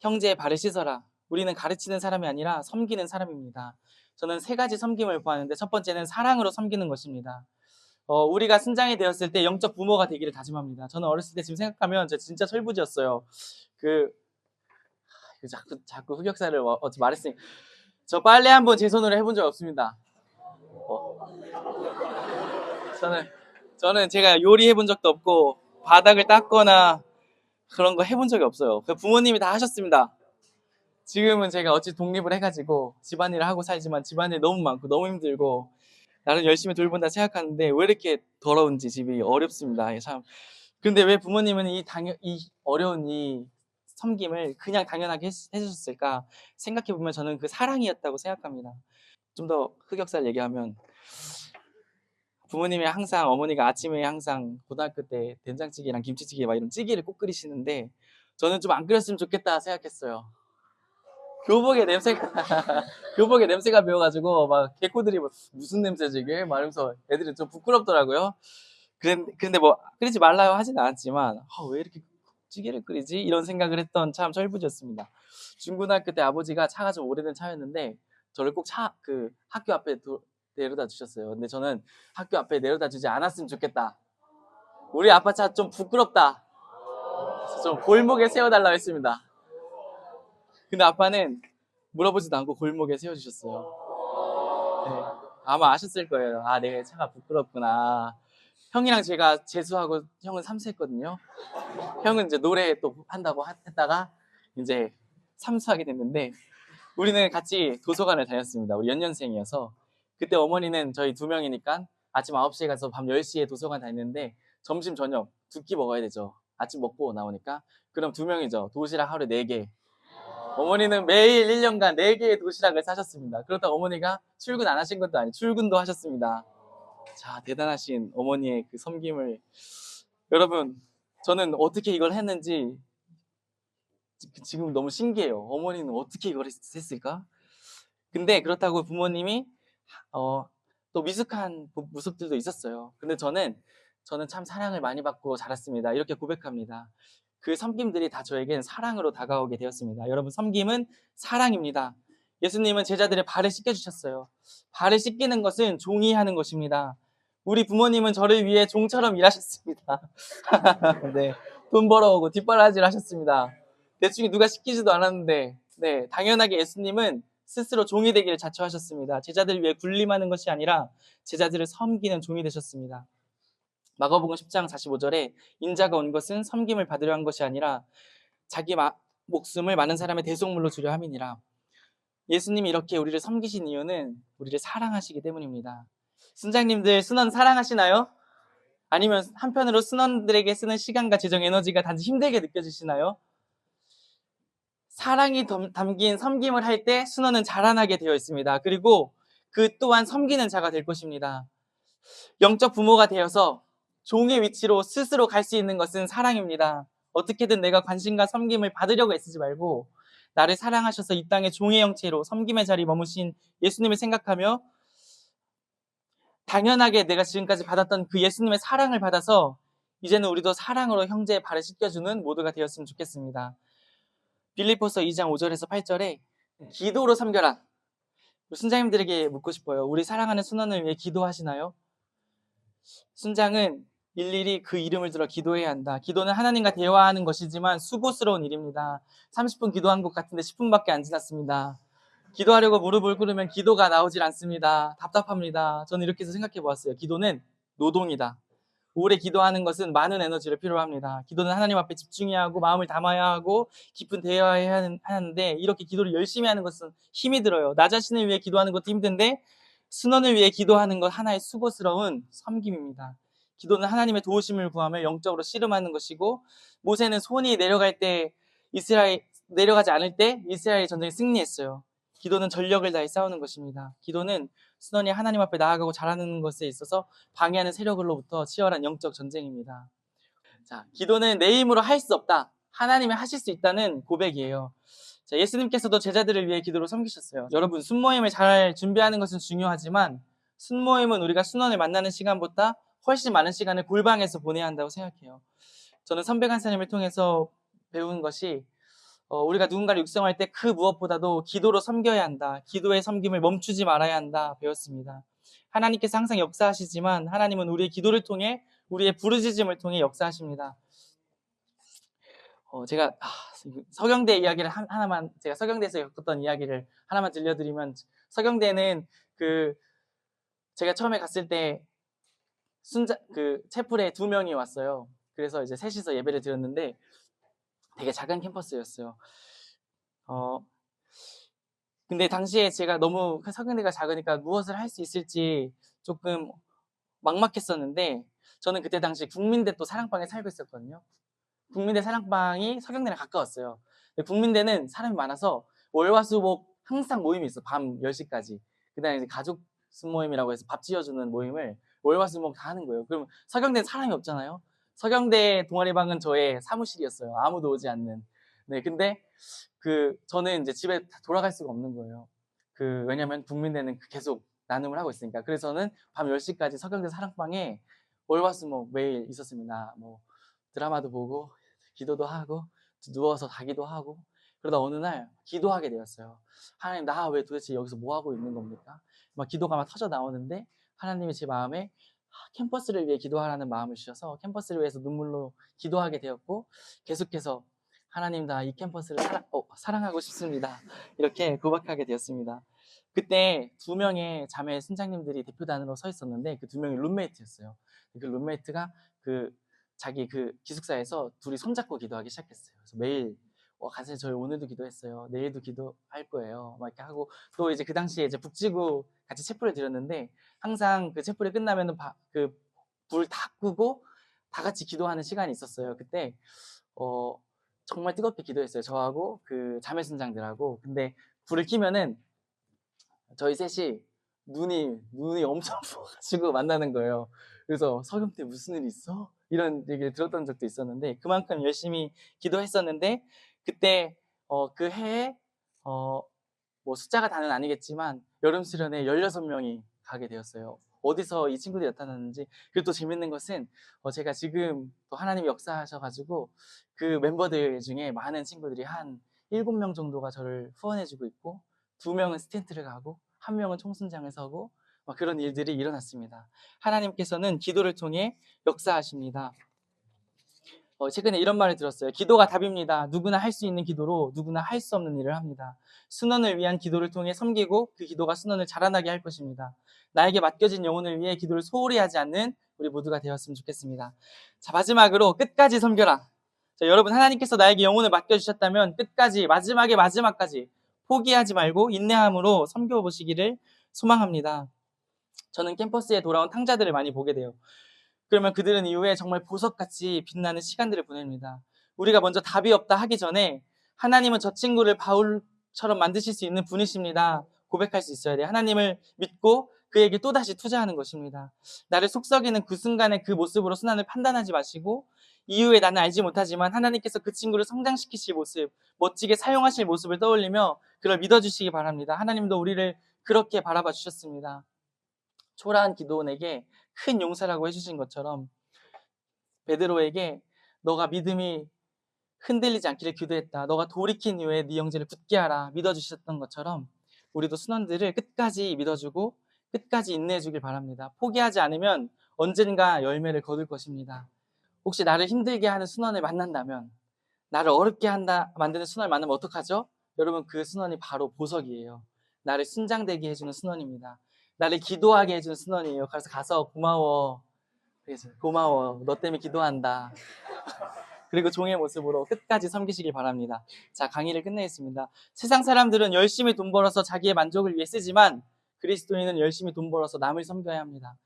형제의 발을 씻어라. 우리는 가르치는 사람이 아니라 섬기는 사람입니다. 저는 세 가지 섬김을 보았는데 첫 번째는 사랑으로 섬기는 것입니다. 우리가 순장이 되었을 때 영적 부모가 되기를 다짐합니다. 저는 어렸을 때 지금 생각하면 저 진짜 철부지였어요. 자꾸 흑역사를 어찌 말했으니 저 빨래 한번 제 손으로 해본 적 없습니다. 저는 제가 요리해본 적도 없고 바닥을 닦거나 그런 거 해본 적이 없어요. 부모님이 다 하셨습니다. 지금은 제가 어찌 독립을 해가지고 집안일을 하고 살지만 집안일 너무 많고 너무 힘들고 나는 열심히 돌본다 생각하는데 왜 이렇게 더러운지 집이 어렵습니다. 참. 근데 왜 부모님은 이 어려운 이 섬김을 그냥 당연하게 해주셨을까 생각해보면 저는 그 사랑이었다고 생각합니다. 좀 더 흑역사를 얘기하면 부모님이 항상 어머니가 아침에 항상 고등학교 때 된장찌개랑 김치찌개 막 이런 찌개를 꼭 끓이시는데 저는 좀 안 끓였으면 좋겠다 생각했어요. 교복의 냄새가 배어가지고 막 개코들이 무슨 냄새지 이게 말하면서 애들이 좀 부끄럽더라고요. 근데 뭐 끓이지 말라고 하진 않았지만 왜 이렇게 찌개를 끓이지 이런 생각을 했던 참 철부지였습니다. 중고등학교 때 아버지가 차가 좀 오래된 차였는데 저를 꼭 학교 앞에 내려다 주셨어요. 근데 저는 학교 앞에 내려다 주지 않았으면 좋겠다. 우리 아빠 차 좀 부끄럽다. 그래서 좀 골목에 세워달라고 했습니다. 근데 아빠는 물어보지도 않고 골목에 세워주셨어요. 네, 아마 아셨을 거예요. 내 차가 부끄럽구나. 형이랑 제가 재수하고 형은 삼수했거든요. 형은 이제 노래 또 한다고 했다가 이제 삼수하게 됐는데 우리는 같이 도서관을 다녔습니다. 우리 연년생이어서 그때 어머니는 저희 2명이니까 아침 9시에 가서 밤 10시에 도서관 다녔는데 점심 저녁 2끼 먹어야 되죠. 아침 먹고 나오니까 그럼 2명이죠. 도시락 하루에 4개. 어머니는 매일 1년간 4개의 도시락을 사셨습니다. 그렇다고 어머니가 출근 안 하신 것도 아니고 출근도 하셨습니다. 자, 대단하신 어머니의 그 섬김을 여러분 저는 어떻게 이걸 했는지 지금 너무 신기해요. 어머니는 어떻게 이걸 했을까? 근데 그렇다고 부모님이 또 미숙한 모습들도 있었어요. 근데 저는 참 사랑을 많이 받고 자랐습니다. 이렇게 고백합니다. 그 섬김들이 다 저에겐 사랑으로 다가오게 되었습니다. 여러분, 섬김은 사랑입니다. 예수님은 제자들의 발을 씻겨주셨어요. 발을 씻기는 것은 종이 하는 것입니다. 우리 부모님은 저를 위해 종처럼 일하셨습니다. 네, 돈 벌어오고 뒷바라지를 하셨습니다. 대충 누가 시키지도 않았는데 당연하게 예수님은 스스로 종이 되기를 자처하셨습니다. 제자들을 위해 군림하는 것이 아니라 제자들을 섬기는 종이 되셨습니다. 마가복음 10장 45절에 인자가 온 것은 섬김을 받으려 한 것이 아니라 자기 목숨을 많은 사람의 대속물로 주려 함이니라. 예수님이 이렇게 우리를 섬기신 이유는 우리를 사랑하시기 때문입니다. 순장님들 순원 사랑하시나요? 아니면 한편으로 순원들에게 쓰는 시간과 재정, 에너지가 단지 힘들게 느껴지시나요? 사랑이 담긴 섬김을 할 때 순원은 자라나게 되어 있습니다. 그리고 그 또한 섬기는 자가 될 것입니다. 영적 부모가 되어서 종의 위치로 스스로 갈 수 있는 것은 사랑입니다. 어떻게든 내가 관심과 섬김을 받으려고 애쓰지 말고 나를 사랑하셔서 이 땅의 종의 형체로 섬김의 자리 머무신 예수님을 생각하며 당연하게 내가 지금까지 받았던 그 예수님의 사랑을 받아서 이제는 우리도 사랑으로 형제의 발을 씻겨주는 모두가 되었으면 좋겠습니다. 빌립보서 2장 5절에서 8절에 기도로 섬겨라. 순장님들에게 묻고 싶어요. 우리 사랑하는 순원을 위해 기도하시나요? 순장은 일일이 그 이름을 들어 기도해야 한다. 기도는 하나님과 대화하는 것이지만 수고스러운 일입니다. 30분 기도한 것 같은데 10분밖에 안 지났습니다. 기도하려고 무릎을 꿇으면 기도가 나오질 않습니다. 답답합니다. 저는 이렇게 해서 생각해 보았어요. 기도는 노동이다. 오래 기도하는 것은 많은 에너지를 필요로 합니다. 기도는 하나님 앞에 집중해야 하고 마음을 담아야 하고 깊은 대화해야 하는데 이렇게 기도를 열심히 하는 것은 힘이 들어요. 나 자신을 위해 기도하는 것도 힘든데 순원을 위해 기도하는 것 하나의 수고스러운 섬김입니다. 기도는 하나님의 도우심을 구하며 영적으로 씨름하는 것이고 모세는 손이 내려갈 때 내려가지 않을 때 이스라엘 전쟁에 승리했어요. 기도는 전력을 다해 싸우는 것입니다. 기도는 순원이 하나님 앞에 나아가고 자라는 것에 있어서 방해하는 세력으로부터 치열한 영적 전쟁입니다. 자, 기도는 내 힘으로 할 수 없다. 하나님이 하실 수 있다는 고백이에요. 자, 예수님께서도 제자들을 위해 기도로 섬기셨어요. 여러분, 순모임을 잘 준비하는 것은 중요하지만 순모임은 우리가 순원을 만나는 시간보다 훨씬 많은 시간을 골방에서 보내야 한다고 생각해요. 저는 선배 간사님을 통해서 배운 것이 우리가 누군가를 육성할 때 그 무엇보다도 기도로 섬겨야 한다. 기도의 섬김을 멈추지 말아야 한다. 배웠습니다. 하나님께서 항상 역사하시지만 하나님은 우리의 기도를 통해 우리의 부르짖음을 통해 역사하십니다. 제가 서경대 이야기를 하나만, 제가 서경대에서 겪었던 이야기를 하나만 들려드리면, 서경대는 제가 처음에 갔을 때 채플에 2명이 왔어요. 그래서 이제 셋이서 예배를 드렸는데 되게 작은 캠퍼스였어요. 근데 당시에 제가 너무 서경대가 작으니까 무엇을 할 수 있을지 조금 막막했었는데, 저는 그때 당시 국민대 또 사랑방에 살고 있었거든요. 국민대 사랑방이 서경대랑 가까웠어요. 근데 국민대는 사람이 많아서 월화수목 항상 모임이 있어. 밤 10시까지. 그다음에 이제 가족 모임이라고 해서 밥 지어주는 모임을 월화수목 다 하는 거예요. 그럼 서경대는 사람이 없잖아요. 서경대 동아리방은 저의 사무실이었어요. 아무도 오지 않는. 네, 근데 저는 이제 집에 돌아갈 수가 없는 거예요. 왜냐면 국민대는 계속 나눔을 하고 있으니까. 그래서 저는 밤 10시까지 서경대 사랑방에 월화수목 매일 있었습니다. 뭐 드라마도 보고 기도도 하고 누워서 자기도 하고, 그러다 어느 날 기도하게 되었어요. 하나님, 나 왜 도대체 여기서 뭐 하고 있는 겁니까? 막 기도가 막 터져 나오는데 하나님이 제 마음에 캠퍼스를 위해 기도하라는 마음을 주셔서 캠퍼스를 위해서 눈물로 기도하게 되었고, 계속해서 하나님, 나 이 캠퍼스를 사랑하고 싶습니다. 이렇게 고백하게 되었습니다. 그때 2명의 자매 순장님들이 대표단으로 서 있었는데 그 2명이 룸메이트였어요. 그 룸메이트가 자기 기숙사에서 둘이 손잡고 기도하기 시작했어요. 그래서 매일 가서 저희 오늘도 기도했어요. 내일도 기도할 거예요. 막 이렇게 하고, 또 이제 그 당시에 이제 북지구 같이 촛불을 드렸는데 항상 그 촛불이 끝나면은 불 다 끄고 다 같이 기도하는 시간이 있었어요. 그때 정말 뜨겁게 기도했어요. 저하고 그 자매 순장들하고. 근데 불을 켜면은 저희 셋이 눈이 엄청 부어가지고 만나는 거예요. 그래서 서경태 무슨 일 있어? 이런 얘기를 들었던 적도 있었는데, 그만큼 열심히 기도했었는데, 그때 그 해에 뭐 숫자가 다는 아니겠지만 여름 수련회 16명이 가게 되었어요. 어디서 이 친구들이 나타났는지. 그리고 또 재밌는 것은 제가 지금 또 하나님이 역사하셔가지고 그 멤버들 중에 많은 친구들이 한 7명 정도가 저를 후원해주고 있고, 2명은 스탠트를 가고 1명은 총순장을 서고, 막 그런 일들이 일어났습니다. 하나님께서는 기도를 통해 역사하십니다. 최근에 이런 말을 들었어요. 기도가 답입니다. 누구나 할 수 있는 기도로 누구나 할 수 없는 일을 합니다. 순원을 위한 기도를 통해 섬기고 그 기도가 순원을 자라나게 할 것입니다. 나에게 맡겨진 영혼을 위해 기도를 소홀히 하지 않는 우리 모두가 되었으면 좋겠습니다. 자, 마지막으로 끝까지 섬겨라. 자, 여러분, 하나님께서 나에게 영혼을 맡겨주셨다면 끝까지, 마지막까지 포기하지 말고 인내함으로 섬겨보시기를 소망합니다. 저는 캠퍼스에 돌아온 탕자들을 많이 보게 돼요. 그러면 그들은 이후에 정말 보석같이 빛나는 시간들을 보냅니다. 우리가 먼저 답이 없다 하기 전에 하나님은 저 친구를 바울처럼 만드실 수 있는 분이십니다. 고백할 수 있어야 돼요. 하나님을 믿고 그에게 또다시 투자하는 것입니다. 나를 속썩이는 그 순간의 그 모습으로 순환을 판단하지 마시고, 이후에 나는 알지 못하지만 하나님께서 그 친구를 성장시키실 모습, 멋지게 사용하실 모습을 떠올리며 그를 믿어주시기 바랍니다. 하나님도 우리를 그렇게 바라봐 주셨습니다. 초라한 기도원에게 큰 용서라고 해주신 것처럼 베드로에게 너가 믿음이 흔들리지 않기를 기도했다. 너가 돌이킨 이후에 네 형제를 굳게 하라. 믿어주셨던 것처럼 우리도 순원들을 끝까지 믿어주고 끝까지 인내해주길 바랍니다. 포기하지 않으면 언젠가 열매를 거둘 것입니다. 혹시 나를 힘들게 하는 순원을 만난다면, 나를 어렵게 만드는 순원을 만나면 어떡하죠? 여러분, 그 순원이 바로 보석이에요. 나를 순장되게 해주는 순원입니다. 나를 기도하게 해주는 순원이에요. 그래서 가서 고마워. 너 때문에 기도한다. 그리고 종의 모습으로 끝까지 섬기시길 바랍니다. 자, 강의를 끝내겠습니다. 세상 사람들은 열심히 돈 벌어서 자기의 만족을 위해 쓰지만 그리스도인은 열심히 돈 벌어서 남을 섬겨야 합니다.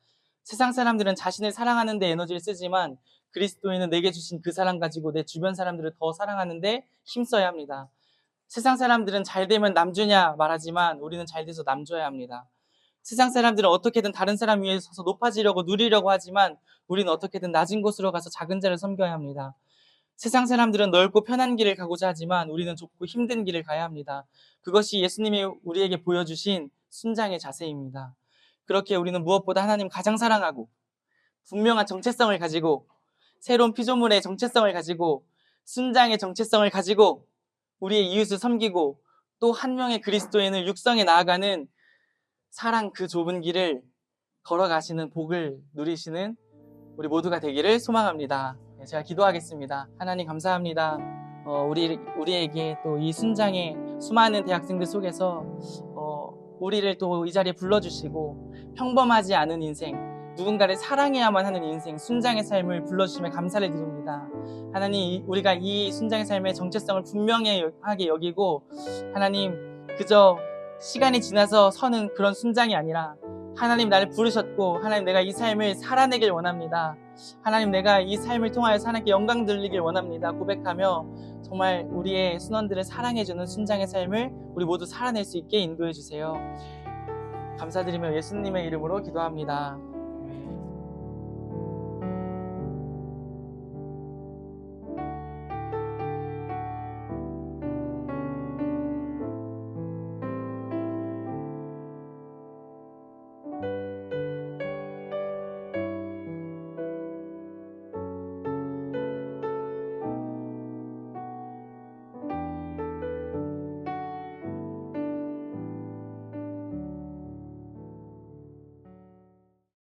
세상 사람들은 자신을 사랑하는 데 에너지를 쓰지만 그리스도인은 내게 주신 그 사랑 가지고 내 주변 사람들을 더 사랑하는 데 힘써야 합니다. 세상 사람들은 잘 되면 남 주냐 말하지만 우리는 잘 돼서 남 줘야 합니다. 세상 사람들은 어떻게든 다른 사람 위에 서서 높아지려고 누리려고 하지만 우리는 어떻게든 낮은 곳으로 가서 작은 자를 섬겨야 합니다. 세상 사람들은 넓고 편한 길을 가고자 하지만 우리는 좁고 힘든 길을 가야 합니다. 그것이 예수님이 우리에게 보여주신 순장의 자세입니다. 그렇게 우리는 무엇보다 하나님 가장 사랑하고 분명한 정체성을 가지고 새로운 피조물의 정체성을 가지고 순장의 정체성을 가지고 우리의 이웃을 섬기고 또 한 명의 그리스도인을 육성해 나아가는 사랑 그 좁은 길을 걸어가시는 복을 누리시는 우리 모두가 되기를 소망합니다. 네, 제가 기도하겠습니다. 하나님 감사합니다. 우리에게 또 이 순장의 수많은 대학생들 속에서 우리를 또 이 자리에 불러주시고 평범하지 않은 인생, 누군가를 사랑해야만 하는 인생, 순장의 삶을 불러주심에 감사를 드립니다. 하나님, 우리가 이 순장의 삶의 정체성을 분명하게 여기고 하나님, 그저 시간이 지나서 서는 그런 순장이 아니라 하나님 나를 부르셨고 하나님 내가 이 삶을 살아내길 원합니다. 하나님 내가 이 삶을 통하여 하나님께 영광 돌리길 원합니다. 고백하며 정말 우리의 순원들을 사랑해주는 순장의 삶을 우리 모두 살아낼 수 있게 인도해 주세요. 감사드리며 예수님의 이름으로 기도합니다.